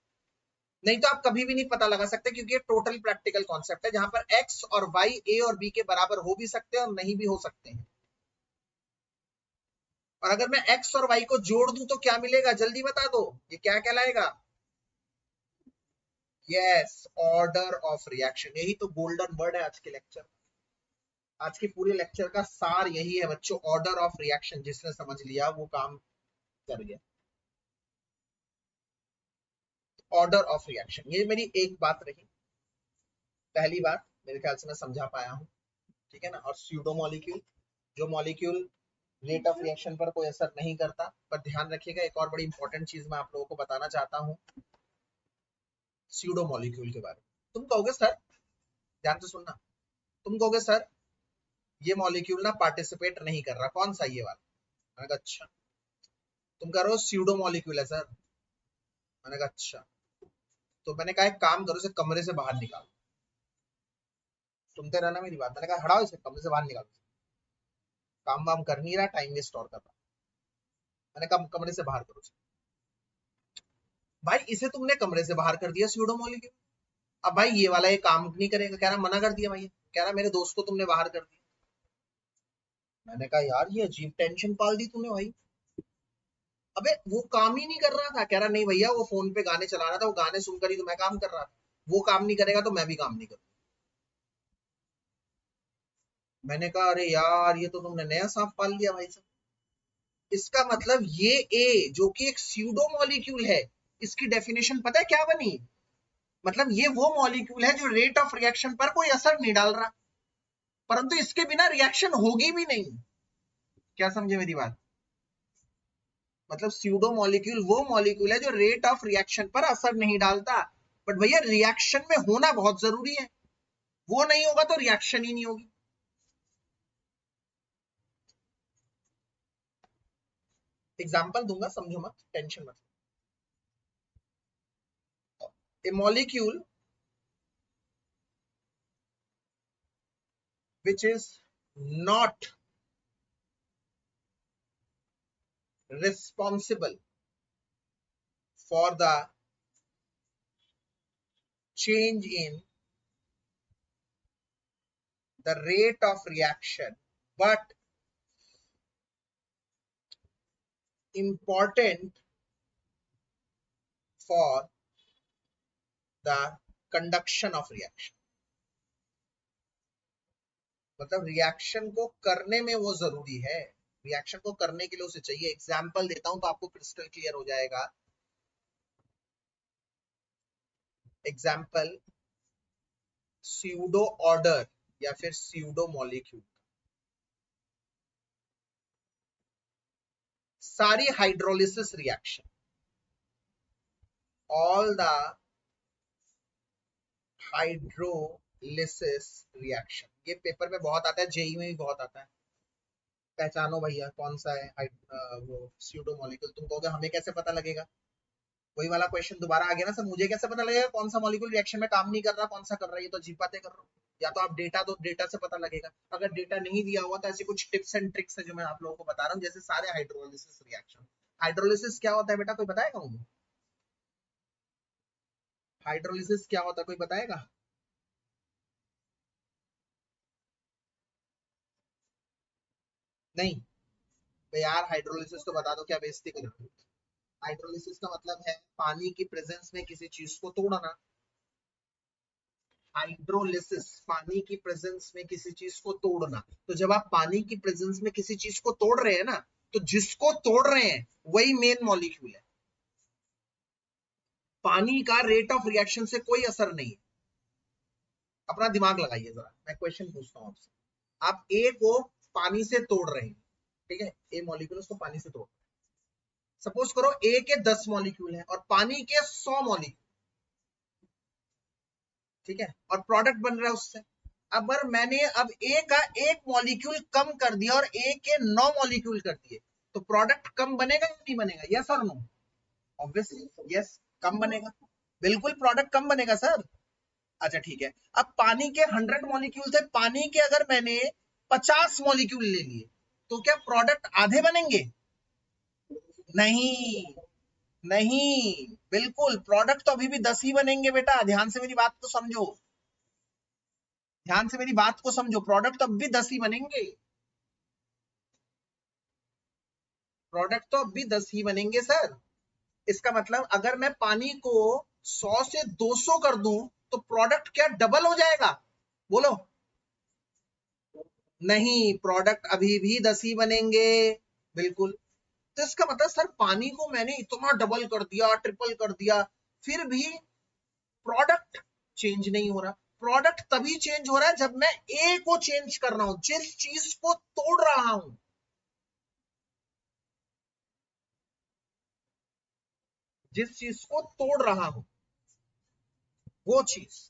A: नहीं तो आप कभी भी नहीं पता लगा सकते, क्योंकि ये टोटल प्रैक्टिकल कॉन्सेप्ट है जहां पर एक्स और वाई, ए और बी के बराबर हो भी सकते हैं और नहीं भी हो सकते हैं। और अगर मैं x और y को जोड़ दूं तो क्या मिलेगा? जल्दी बता दो, ये क्या कहलाएगा? Yes, order of reaction. यही तो गोल्डन वर्ड है आज के लेक्चर, आज के पूरे लेक्चर का सार यही है बच्चों, ऑर्डर ऑफ रिएक्शन। जिसने समझ लिया वो काम कर गया। ऑर्डर ऑफ रिएक्शन, ये मेरी एक बात रही, पहली बात मेरे ख्याल से मैं समझा पाया हूं, ठीक है ना। और स्यूडो मॉलिक्यूल, जो मॉलिक्यूल रेट ऑफ रिएक्शन पर कोई असर नहीं करता। पर ध्यान रखिएगा, एक और बड़ी इंपॉर्टेंट चीज मैं आप लोगों को बताना चाहता हूँ स्यूडो मॉलिक्यूल के बारे में। तुम कहोगे सर, ध्यान से सुनना, तुम कहोगे सर ये मॉलिक्यूल ना पार्टिसिपेट नहीं कर रहा, कौन सा? ये वाला। मैंने कहा अच्छा। तुम कह रहे हो स्यूडो मॉलिक्यूल है सर। मैंने कहा अच्छा। तो मैंने कहा एक काम करो, इसे कमरे से बाहर निकालो। सुनते रहना मेरी बात। मैंने कहा हटाओ इसे, कमरे से बाहर निकालो, काम वाम कर नहीं रहा, टाइम वेस्ट और कर रहा। मैंने कहा कमरे से बाहर करो। भाई इसे तुमने कमरे से बाहर कर दिया स्यूडो मॉलिक्यूल। अब भाई ये वाला ये काम नहीं करेगा, कह रहा मना कर दिया भाई। कह रहा मेरे दोस्त को तुमने बाहर कर दिया। मैंने कहा यार ये अजीब टेंशन पाल दी तूने भाई। अबे वो काम ही नहीं कर रहा था। कह रहा नहीं भैया वो फोन पे गाने चला रहा था, वो गाने सुनकर ही तो मैं काम कर रहा था, वो काम नहीं करेगा तो मैं भी काम नहीं करूँ। मैंने कहा अरे यार ये तो तुमने नया सांप पाल लिया भाई साहब। इसका मतलब ये ए जो कि एक स्यूडो मॉलिक्यूल है, इसकी डेफिनेशन पता है क्या बनी? मतलब ये वो मॉलिक्यूल है जो रेट ऑफ रिएक्शन पर कोई असर नहीं डाल रहा, परंतु इसके बिना रिएक्शन होगी भी नहीं। क्या समझे मेरी बात? मतलब स्यूडो मॉलिक्यूल वो मॉलिक्यूल है जो रेट ऑफ रिएक्शन पर असर नहीं डालता, बट भैया रिएक्शन में होना बहुत जरूरी है, वो नहीं होगा तो रिएक्शन ही नहीं होगी। एग्जाम्पल दूंगा, समझो मत, टेंशन मत। ए molecule which is not responsible for the change in the rate of reaction but important for the conduction of reaction। मतलब रिएक्शन को करने में वो जरूरी है, रिएक्शन को करने के लिए उसे चाहिए। एग्जाम्पल देता हूं तो आपको क्रिस्टल क्लियर हो जाएगा। एग्जाम्पल स्यूडो ऑर्डर या फिर स्यूडो मॉलिक्यूल। सारी hydrolysis reaction, all the hydrolysis reaction, ये पेपर में बहुत आता है, जेई में भी बहुत आता है। पहचानो भैया कौन सा है वो स्यूडो मॉलिक्यूल। तुम कहोगे हमें कैसे पता लगेगा? वही वाला क्वेश्चन दोबारा आ गया ना सर, मुझे कैसे पता लगेगा कौन सा मॉलिक्यूल रिएक्शन में काम नहीं कर रहा, कौन सा कर रहा है? ये तो अजीब बातें कर रहा हूँ। या तो आप डेटा दो, डेटा से पता लगेगा। अगर डेटा नहीं दिया हुआ तो ऐसी कुछ टिप्स एंड ट्रिक्स है जो मैं आप लोगों को बता रहा हूँ, जैसे सारे हाइड्रोलिसिस रिएक्शन। हाइड्रोलिसिस क्या होता है बेटा, कोई बताएगा मुझे? हाइड्रोलिसिस क्या होता है, कोई बताएगा? नहीं तो यार हाइड्रोलिसिस तो बता दो, क्या बेइज्जती कर रहे हो? हाइड्रोलिसिस का मतलब है पानी की प्रेजेंस में किसी चीज को तोड़ना। हाइड्रोलिसिस पानी की प्रेजेंस में किसी चीज को तोड़ना। तो जब आप पानी की प्रेजेंस में किसी चीज को तोड़ रहे हैं ना, तो जिसको तोड़ रहे हैं वही मेन मॉलिक्यूल है। पानी का रेट ऑफ रिएक्शन से कोई असर नहीं है। अपना दिमाग लगाइए जरा, मैं क्वेश्चन पूछता हूं आपसे। आप ए को पानी से तोड़ रहे हैं, ठीक है, ए मॉलिक्यूल उसको पानी से तोड़ रहे हैं। सपोज करो ए के 10 मॉलिक्यूल हैं और पानी के 100 मॉलिक्यूल, ठीक है, और प्रोडक्ट बन रहा है उससे। अगर मैंने अब ए का एक मॉलिक्यूल कम कर दिया और ए के 9 मॉलिक्यूल कर दिए, तो प्रोडक्ट कम बनेगा या नहीं बनेगा? यस और नो? ऑब्वियसली यस, कम बनेगा। बिल्कुल प्रोडक्ट कम बनेगा सर। अच्छा ठीक है, अब पानी के 100 मॉलिक्यूल थे, पानी के अगर मैंने 50 मॉलिक्यूल ले लिए, तो क्या प्रोडक्ट आधे बनेंगे? नहीं, नहीं, बिल्कुल प्रोडक्ट तो अभी भी 10 ही बनेंगे बेटा। ध्यान से मेरी बात को समझो, ध्यान से मेरी बात को समझो, प्रोडक्ट तो अब भी 10 ही बनेंगे। प्रोडक्ट तो अब भी 10 ही बनेंगे सर। इसका मतलब अगर मैं पानी को 100 से 200 कर दूं, तो प्रोडक्ट क्या डबल हो जाएगा? बोलो। नहीं, प्रोडक्ट अभी भी 10 ही बनेंगे। बिल्कुल। तो इसका मतलब सर पानी को मैंने इतना डबल कर दिया, ट्रिपल कर दिया, फिर भी प्रोडक्ट चेंज नहीं हो रहा। प्रोडक्ट तभी चेंज हो रहा है जब मैं ए को चेंज कर रहा हूं, जिस चीज को तोड़ रहा हूं, जिस चीज को तोड़ रहा हूं वो चीज।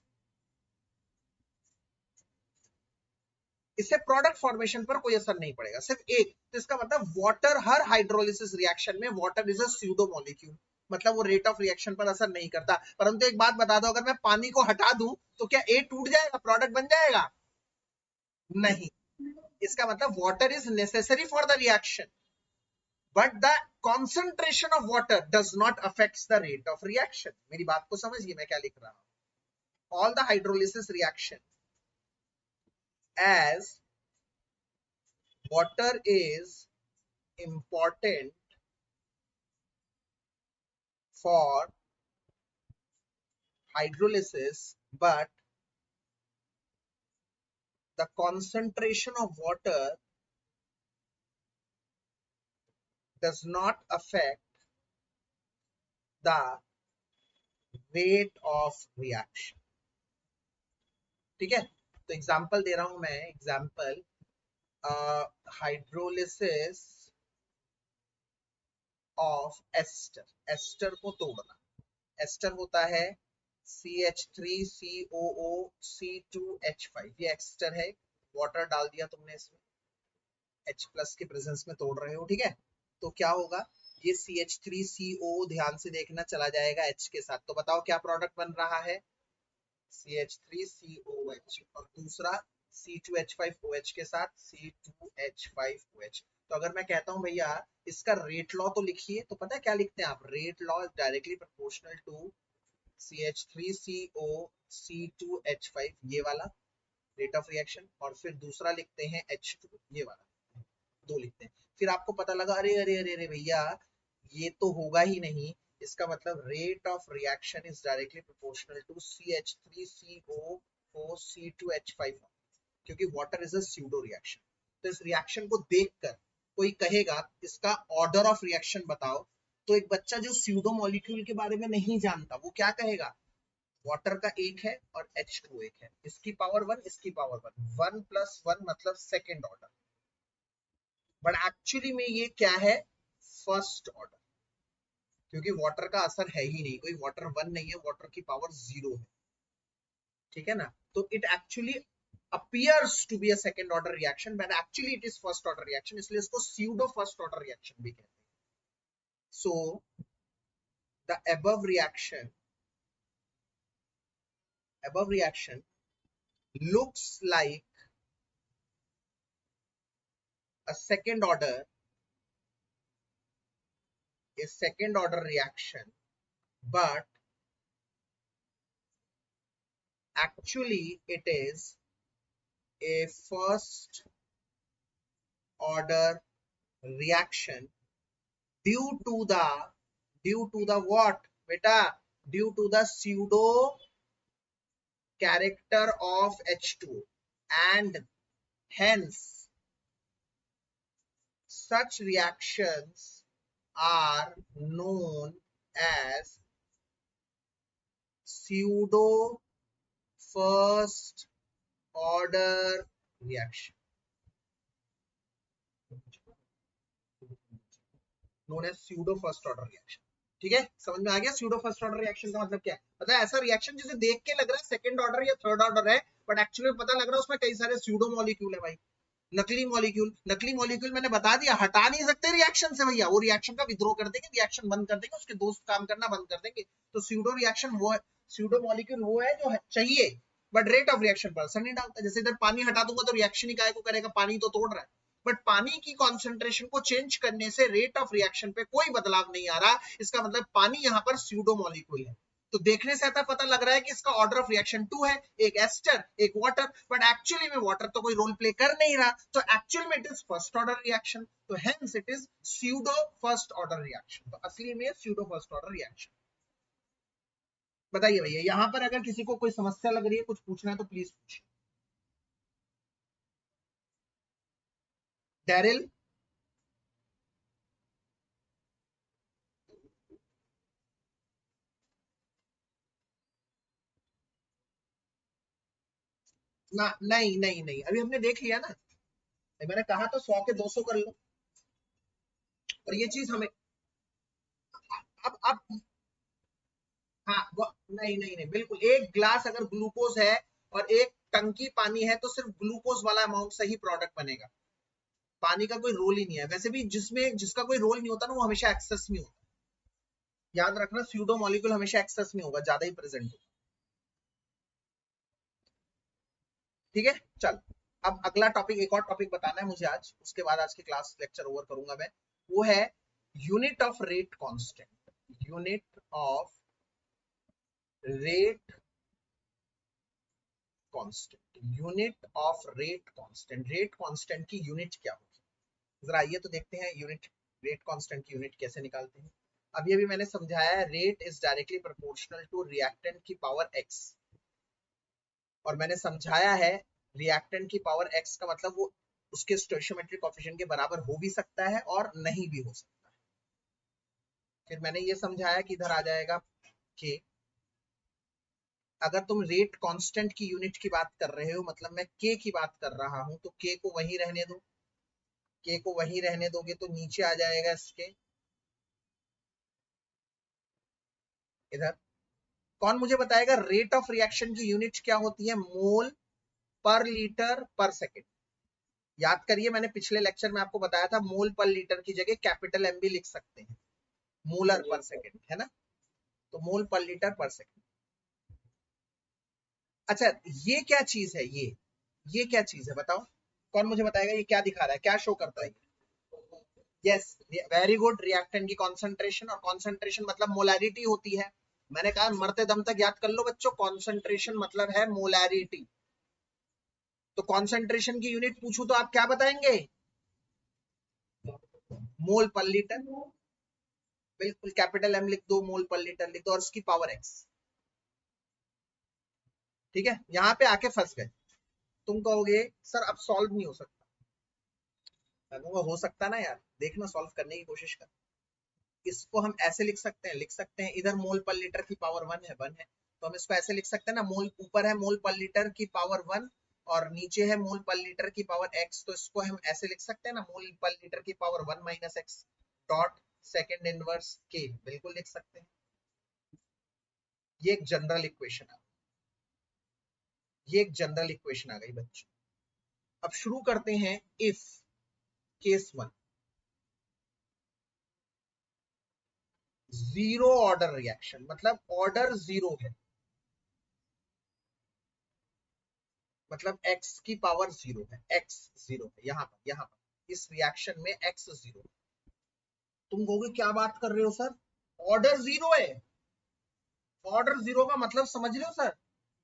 A: इससे प्रोडक्ट फॉर्मेशन पर कोई असर नहीं पड़ेगा, सिर्फ एक। तो इसका मतलब वाटर, हर हाइड्रोलिसिस रिएक्शन में water is a pseudo molecule, मतलब वो रेट ऑफ रिएक्शन पर असर नहीं करता। परंतु एक बात बता दो, अगर मैं पानी को हटा दूं तो क्या ए टूट जाएगा, प्रोडक्ट बन जाएगा? नहीं। इसका मतलब water is necessary for the reaction, but the concentration of water does not affects the rate of reaction. मेरी बात को समझिए मैं क्या लिख रहा हूं। All the hydrolysis reaction as water is important for hydrolysis, but the concentration of water does not affect the rate of reaction. ठीक है, तो एग्जांपल दे रहा हूं मैं, example hydrolysis of ester, ester को तोड़ना। एस्टर होता है CH3COO C2H5, ये एस्टर है, वाटर डाल दिया तुमने इसमें, H+ के प्रेजेंस में तोड़ रहे हो, ठीक है। तो क्या होगा, ये CH3CO ध्यान से देखना, चला जाएगा H के साथ, तो बताओ क्या प्रोडक्ट बन रहा है, CH3COH, और दूसरा C2H5OH के साथ C2H5OH। तो अगर मैं कहता हूं भैया इसका रेट लॉ तो लिखिए, तो पता है क्या लिखते हैं आप, rate law is directly proportional to CH3CO C2H5, ये वाला रेट ऑफ रिएक्शन, और फिर दूसरा लिखते हैं H2, ये वाला, दो लिखते हैं। फिर आपको पता लगा अरे अरे अरे अरे भैया ये तो होगा ही नहीं, इसका मतलब rate of reaction is directly proportional to CH3CO C2H5, क्योंकि water is a pseudo reaction. तो इस रिएक्शन को देखकर कोई कहेगा इसका ऑर्डर ऑफ रिएक्शन बताओ, तो एक बच्चा जो स्यूडो मॉलिक्यूल के बारे में नहीं जानता वो क्या कहेगा, वाटर का एक है और H2 एक है, इसकी पावर 1, इसकी पावर 1, 1 + 1 मतलब सेकेंड ऑर्डर, बट एक्चुअली में ये क्या है, फर्स्ट ऑर्डर, क्योंकि वाटर का असर है ही नहीं, कोई वाटर 1 नहीं है, वाटर की पावर 0 है, ठीक है ना। तो it actually appears to be a second order reaction, but actually it is first order reaction, इसलिए इसको pseudo first order reaction भी कहते हैं। So the above reaction looks like a second order reaction, but actually it is a first order reaction due to the what beta, due to the pseudo character of H2, and hence such reactions are known as pseudo first order reaction, known as pseudo first order reaction। ठीक है, समझ में आ गया pseudo first order reaction का मतलब क्या है, मतलब ऐसा रिएक्शन जिसे देख के लग रहा है सेकंड ऑर्डर या थर्ड ऑर्डर है, बट एक्चुअली पता लग रहा है उसमें कई सारे स्यूडो मॉलिक्यूल है भाई, नकली मॉलिक्यूल मैंने बता दिया, हटा नहीं सकते रिएक्शन से भैया, वो रिएक्शन का विद्रोह कर देंगे, रिएक्शन बंद कर देंगे, उसके दोस्त काम करना बंद कर देंगे। तो स्यूडो रिएक्शन वो है, स्यूडो मॉलिक्यूल वो है जो चाहिए बट रेट ऑफ रिएक्शन पर असर नहीं डालता। जैसे इधर पानी हटा दूंगा तो रिएक्शन ही काय को करेगा, पानी तो तोड़ रहा है, बट पानी की कॉन्सेंट्रेशन को चेंज करने से रेट ऑफ रिएक्शन पे कोई बदलाव नहीं आ रहा, इसका मतलब पानी यहाँ पर स्यूडो मॉलिक्यूल है। तो देखने से ऐसा पता लग रहा है कि इसका ऑर्डर ऑफ रिएक्शन 2 है, एक एस्टर एक वाटर, बट एक्चुअली में वाटर तो कोई रोल प्ले कर नहीं रहा, तो एक्चुअली में it is first order reaction, तो hence it is pseudo first order reaction. तो असली में स्यूडो फर्स्ट ऑर्डर रिएक्शन। बताइए भैया, यहां पर अगर किसी को कोई समस्या लग रही है, कुछ पूछना है तो प्लीज पूछिए। डैरिल, ना नहीं नहीं नहीं, अभी हमने देख लिया ना, मैंने कहा तो 100 के 200 कर लो, और ये चीज हमें अब हाँ नहीं नहीं नहीं, बिल्कुल एक ग्लास अगर ग्लूकोज है और एक टंकी पानी है तो सिर्फ ग्लूकोज वाला अमाउंट से ही प्रोडक्ट बनेगा, पानी का कोई रोल ही नहीं है। वैसे भी जिसका कोई रोल नहीं होता ना वो हमेशा एक्सेस में होता है, याद रखना स्यूडो मॉलिक्यूल हमेशा एक्सेस में होगा, ज्यादा ही प्रेजेंट होगा। ठीक है, चल अब अगला टॉपिक, एक और टॉपिक बताना है मुझे आज, उसके बाद आज की क्लास लेक्चर ओवर करूंगा मैं, वो है unit of rate constant, unit of rate constant, unit of rate constant, rate constant की यूनिट क्या होगी, जरा आइए तो देखते हैं यूनिट, रेट कांस्टेंट की यूनिट कैसे निकालते हैं। अभी अभी मैंने समझाया है rate is directly proportional to reactant की पावर x, और मैंने समझाया है रिएक्टेंट की पावर x का मतलब वो उसके स्टोइचियोमेट्रिक कोएफिशिएंट के बराबर हो भी सकता है और नहीं भी हो सकता है। फिर मैंने ये समझाया कि इधर आ जाएगा k, अगर तुम रेट कांस्टेंट की यूनिट की बात कर रहे हो, मतलब मैं k की बात कर रहा हूं, तो k को वहीं रहने दो, k को वहीं रहने दोगे तो नीचे आ जाएगा इसके इधर। कौन मुझे बताएगा रेट ऑफ रिएक्शन की यूनिट क्या होती है, मोल पर लीटर पर सेकेंड। याद करिए मैंने पिछले लेक्चर में आपको बताया था मोल पर लीटर की जगह कैपिटल एम भी लिख सकते हैं, मोलर पर सेकेंड है ना, तो मोल पर लीटर पर सेकेंड। अच्छा ये क्या चीज है, ये क्या चीज है बताओ, कौन मुझे बताएगा ये क्या दिखा रहा है, क्या शो करता है। यस वेरी गुड, रिएक्टेंट की कॉन्सेंट्रेशन, और कॉन्सेंट्रेशन मतलब मोलैरिटी होती है। मैंने कहा मरते दम तक याद कर लो बच्चों, कॉन्सेंट्रेशन मतलब है मोलैरिटी। तो कॉन्सेंट्रेशन की यूनिट पूछूं तो आप क्या बताएंगे, मोल पर लीटर, बिल्कुल कैपिटल एम लिख दो, मोल पर लीटर लिख दो, और उसकी पावर एक्स। ठीक है, यहां पे आके फंस गए। तुम कहोगे सर अब सॉल्व नहीं हो सकता, मैं कहूंगा हो सकता ना यार, देखना सॉल्व करने की कोशिश कर। इसको हम ऐसे लिख सकते हैं इधर मोल पर लीटर की पावर वन है, तो हम इसको ऐसे लिख सकते हैं ना, मोल ऊपर है मोल पर लीटर की पावर वन और नीचे है मोल पर लीटर की पावर एक्स, तो इसको हम ऐसे लिख सकते हैं ना, मोल पर लीटर की power one minus x dot second inverse के, बिल्कुल लिख सकते हैं। ये एक जनरल इक्वेशन है, ये एक जनरल इक्वेशन आ गई बच्चों। अब शुरू करते हैं if case one, zero order reaction, मतलब ऑर्डर जीरो है, मतलब x की पावर जीरो है, x जीरो है, यहाँ पर इस रिएक्शन में x जीरो। तुम कहोगे क्या बात कर रहे हो सर, ऑर्डर जीरो है, ऑर्डर जीरो का मतलब समझ रहे हो सर,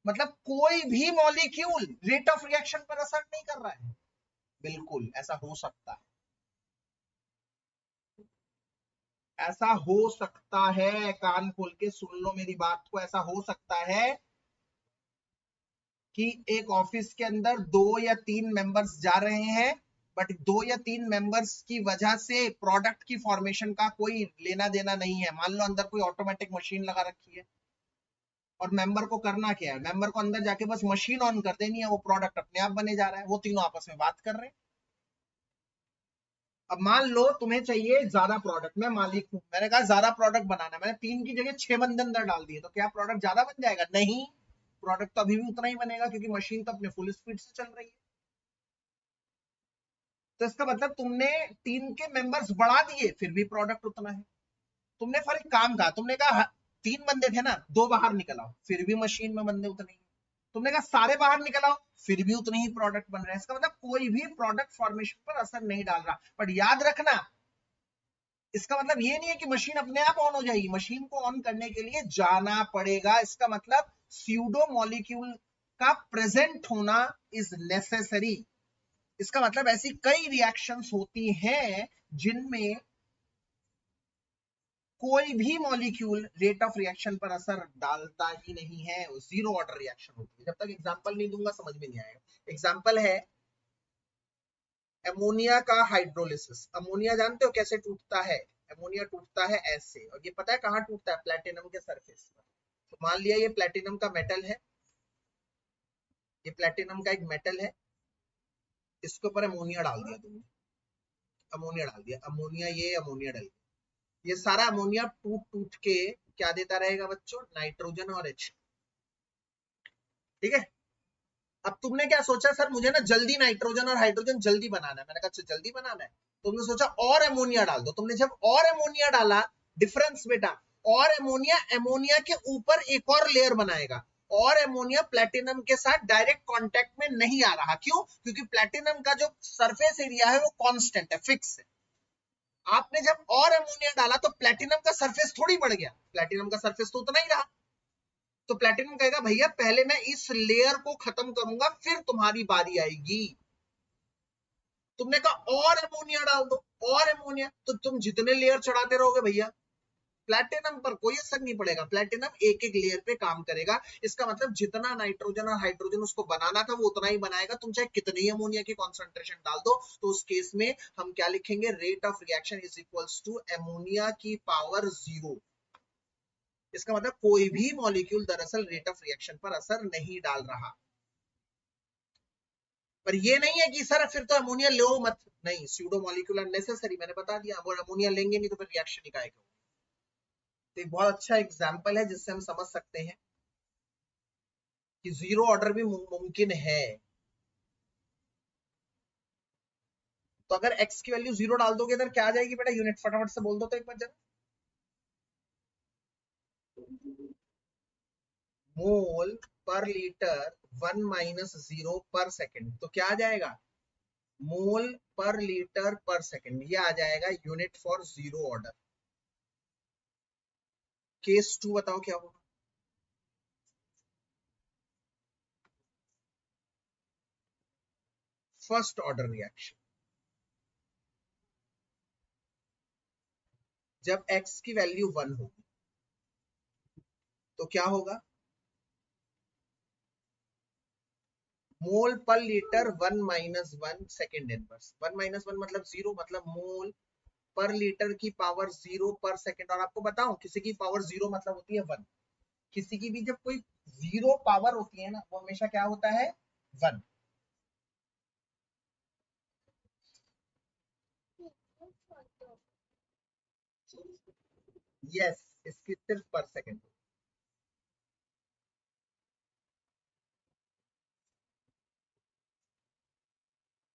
A: मतलब कोई भी मॉलिक्यूल रेट ऑफ रिएक्शन पर असर नहीं कर रहा है। बिल्कुल ऐसा हो सकता है, ऐसा हो सकता है, कान खोल के सुन लो मेरी बात को, ऐसा हो सकता है कि एक ऑफिस के अंदर दो या तीन मेंबर्स जा रहे हैं, बट दो या तीन मेंबर्स की वजह से प्रोडक्ट की फॉर्मेशन का कोई लेना देना नहीं है। मान लो अंदर कोई ऑटोमेटिक मशीन लगा रखी है, और मेंबर को करना क्या है, मेंबर को अंदर जाके बस मशीन ऑन कर देनी है, वो प्रोडक्ट अपने आप बने जा रहा है, वो तीनों आपस में बात कर रहे हैं। अब मान लो तुम्हें चाहिए ज्यादा प्रोडक्ट, मैं मालिक हूं, मैंने कहा ज्यादा प्रोडक्ट बनाना, मैंने तीन की जगह 6 बंदे अंदर डाल दिए, तो क्या प्रोडक्ट ज्यादा बन जाएगा, नहीं, प्रोडक्ट तो अभी भी उतना ही बनेगा, क्योंकि मशीन तो अपने फुल स्पीड से चल रही है। तो इसका मतलब तुमने टीम के मेंबर्स बढ़ा दिए, फिर भी प्रोडक्ट उतना है। तुमने फिर एक काम कहा, तुमने कहा तीन बंदे थे ना, दो बाहर निकल आओ, फिर भी मशीन में बंदे उतने ही। तुमने कहा सारे बाहर निकल आओ, फिर भी उतने ही प्रोडक्ट बन रहे हैं। इसका मतलब कोई भी प्रोडक्ट फॉर्मेशन पर असर नहीं डाल रहा। बट याद रखना, इसका मतलब ये नहीं है कि मशीन अपने आप ऑन हो जाएगी, मशीन को ऑन करने के लिए जाना पड़ेगा। इसका मतलब स्यूडो मॉलिक्यूल का प्रेजेंट होना इज नेसेसरी। इसका मतलब ऐसी कई रिएक्शंस होती हैं जिनमें कोई भी मॉलिक्यूल रेट ऑफ रिएक्शन पर असर डालता ही नहीं है, जीरो ऑर्डर रिएक्शन होती है। जब तक एग्जांपल नहीं दूंगा समझ में नहीं आएगा। एग्जांपल है अमोनिया का हाइड्रोलिसिस। अमोनिया जानते हो कैसे टूटता है, अमोनिया टूटता है ऐसे, और ये पता है कहाँ टूटता है, प्लेटिनम के सरफेस पर। तो मान लिया ये प्लेटिनम का मेटल है, ये प्लेटिनम का एक मेटल है, इसके ऊपर अमोनिया डाल दिया तुमने, अमोनिया डाल दिया, अमोनिया ये अमोनिया डाल दिया, ये सारा अमोनिया टूट टूट के क्या देता रहेगा बच्चों, नाइट्रोजन और H। ठीक है, अब तुमने क्या सोचा, सर मुझे ना जल्दी नाइट्रोजन और हाइड्रोजन जल्दी बनाना है, मैंने कहा अच्छा जल्दी बनाना है, तुमने सोचा और अमोनिया डाल दो। तुमने जब और अमोनिया डाला, डिफरेंस बेटा, और अमोनिया अमोनिया के ऊपर एक और लेयर बनाएगा, और अमोनिया प्लेटिनम के साथ डायरेक्ट कांटेक्ट में नहीं आ रहा। क्यों, क्योंकि प्लेटिनम का जो सरफेस एरिया है वो कांस्टेंट है, फिक्स है। आपने जब और अमोनिया डाला तो प्लेटिनम का सरफेस थोड़ी बढ़ गया, प्लेटिनम का सरफेस तो उतना ही रहा। तो प्लेटिनम कहेगा भैया पहले मैं इस लेयर को खत्म करूंगा फिर तुम्हारी बारी आएगी। तुमने कहा और अमोनिया डाल दो, और अमोनिया, तो तुम जितने लेयर चढ़ाते रहोगे भैया, प्लैटिनम पर कोई असर नहीं पड़ेगा। प्लैटिनम एक एक लेयर पे काम करेगा। इसका मतलब जितना नाइट्रोजन और हाइड्रोजन उसको बनाना था वो उतना ही बनाएगा। तुम चाहे कितनी ही अमोनिया की कॉन्सेंट्रेशन डाल दो, तो उस केस में हम क्या लिखेंगे, rate of reaction is equals to ammonia की पावर 0। इसका मतलब कोई भी मॉलिक्यूल दरअसल रेट ऑफ रिएक्शन पर असर नहीं डाल रहा। पर ये नहीं है कि सर फिर तो अमोनिया लो मत, नहीं, स्यूडो मॉलिक्यूलर नेसेसरी, मैंने बता दिया। वो अमोनिया लेंगे नहीं तो फिर रिएक्शन ही काएगा। तो एक बहुत अच्छा एग्जांपल है जिससे हम समझ सकते हैं कि जीरो ऑर्डर भी मुमकिन है। तो अगर x की वैल्यू 0 डाल दोगे इधर क्या आ जाएगी बेटा, यूनिट फटाफट से बोल दो तो एक बार जरा। मोल पर लीटर 1 माइनस 0 पर सेकेंड, तो क्या आ जाएगा, मोल पर लीटर पर सेकेंड, ये आ जाएगा unit for zero order. Case 2 बताओ क्या होगा। फर्स्ट ऑर्डर रिएक्शन, जब x की वैल्यू 1 होगी तो क्या होगा, मोल पर litre 1 minus 1 second inverse. 1 minus 1 मतलब 0, मतलब मोल पर लीटर की पावर 0 पर सेकेंड। और आपको बताऊं किसी की पावर 0 मतलब होती है 1, किसी की भी जब कोई 0 पावर होती है ना वो हमेशा क्या होता है, 1। यस, इसकी सिर्फ पर सेकेंड।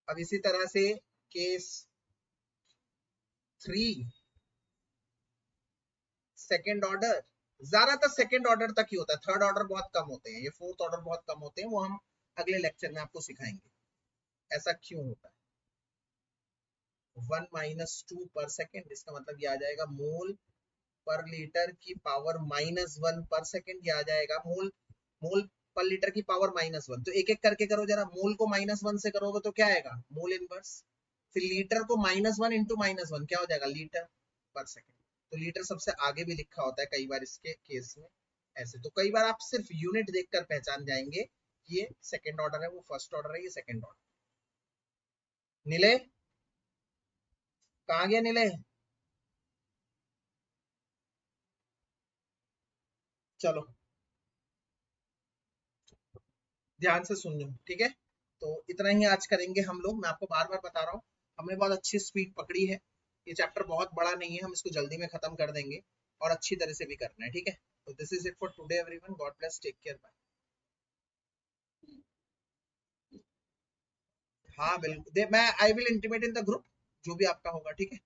A: अब इसी तरह से केस 3 सेकेंड ऑर्डर, ज्यादातर सेकेंड ऑर्डर तक ही होता है, थर्ड ऑर्डर बहुत कम होते हैं, ये फोर्थ ऑर्डर बहुत कम होते हैं, वो हम अगले लेक्चर में आपको सिखाएंगे ऐसा क्यों होता है। 1 माइनस 2 पर सेकेंड, इसका मतलब ये आ जाएगा मोल पर लीटर की पावर -1 पर सेकेंड, ये आ जाएगा मोल, मोल पर लीटर की पावर -1। तो एक एक करके करो जरा, मोल को -1 से करोगे तो क्या आएगा, मोल इनवर्स, फिर लीटर को -1 इंटू -1 क्या हो जाएगा, लीटर पर सेकेंड। तो लीटर सबसे आगे भी लिखा होता है कई बार इसके केस में ऐसे, तो कई बार आप सिर्फ यूनिट देखकर पहचान जाएंगे कि ये सेकेंड ऑर्डर है, वो फर्स्ट ऑर्डर है, ये सेकेंड ऑर्डर। नीले कहाँ गया, नीले, चलो ध्यान से सुन लो, ठीक है। तो इतना ही आज करेंगे हम लोग, मैं आपको बार बार बता रहा हूँ, हमने बहुत अच्छी स्पीड पकड़ी है। ये चैप्टर बहुत बड़ा नहीं है, हम इसको जल्दी में खत्म कर देंगे और अच्छी तरह से भी करना है, ठीक है। तो this is it for today everyone, God bless, take care, bye. हाँ बिल्कुल, मैं I will intimate in the group जो भी आपका होगा, ठीक है।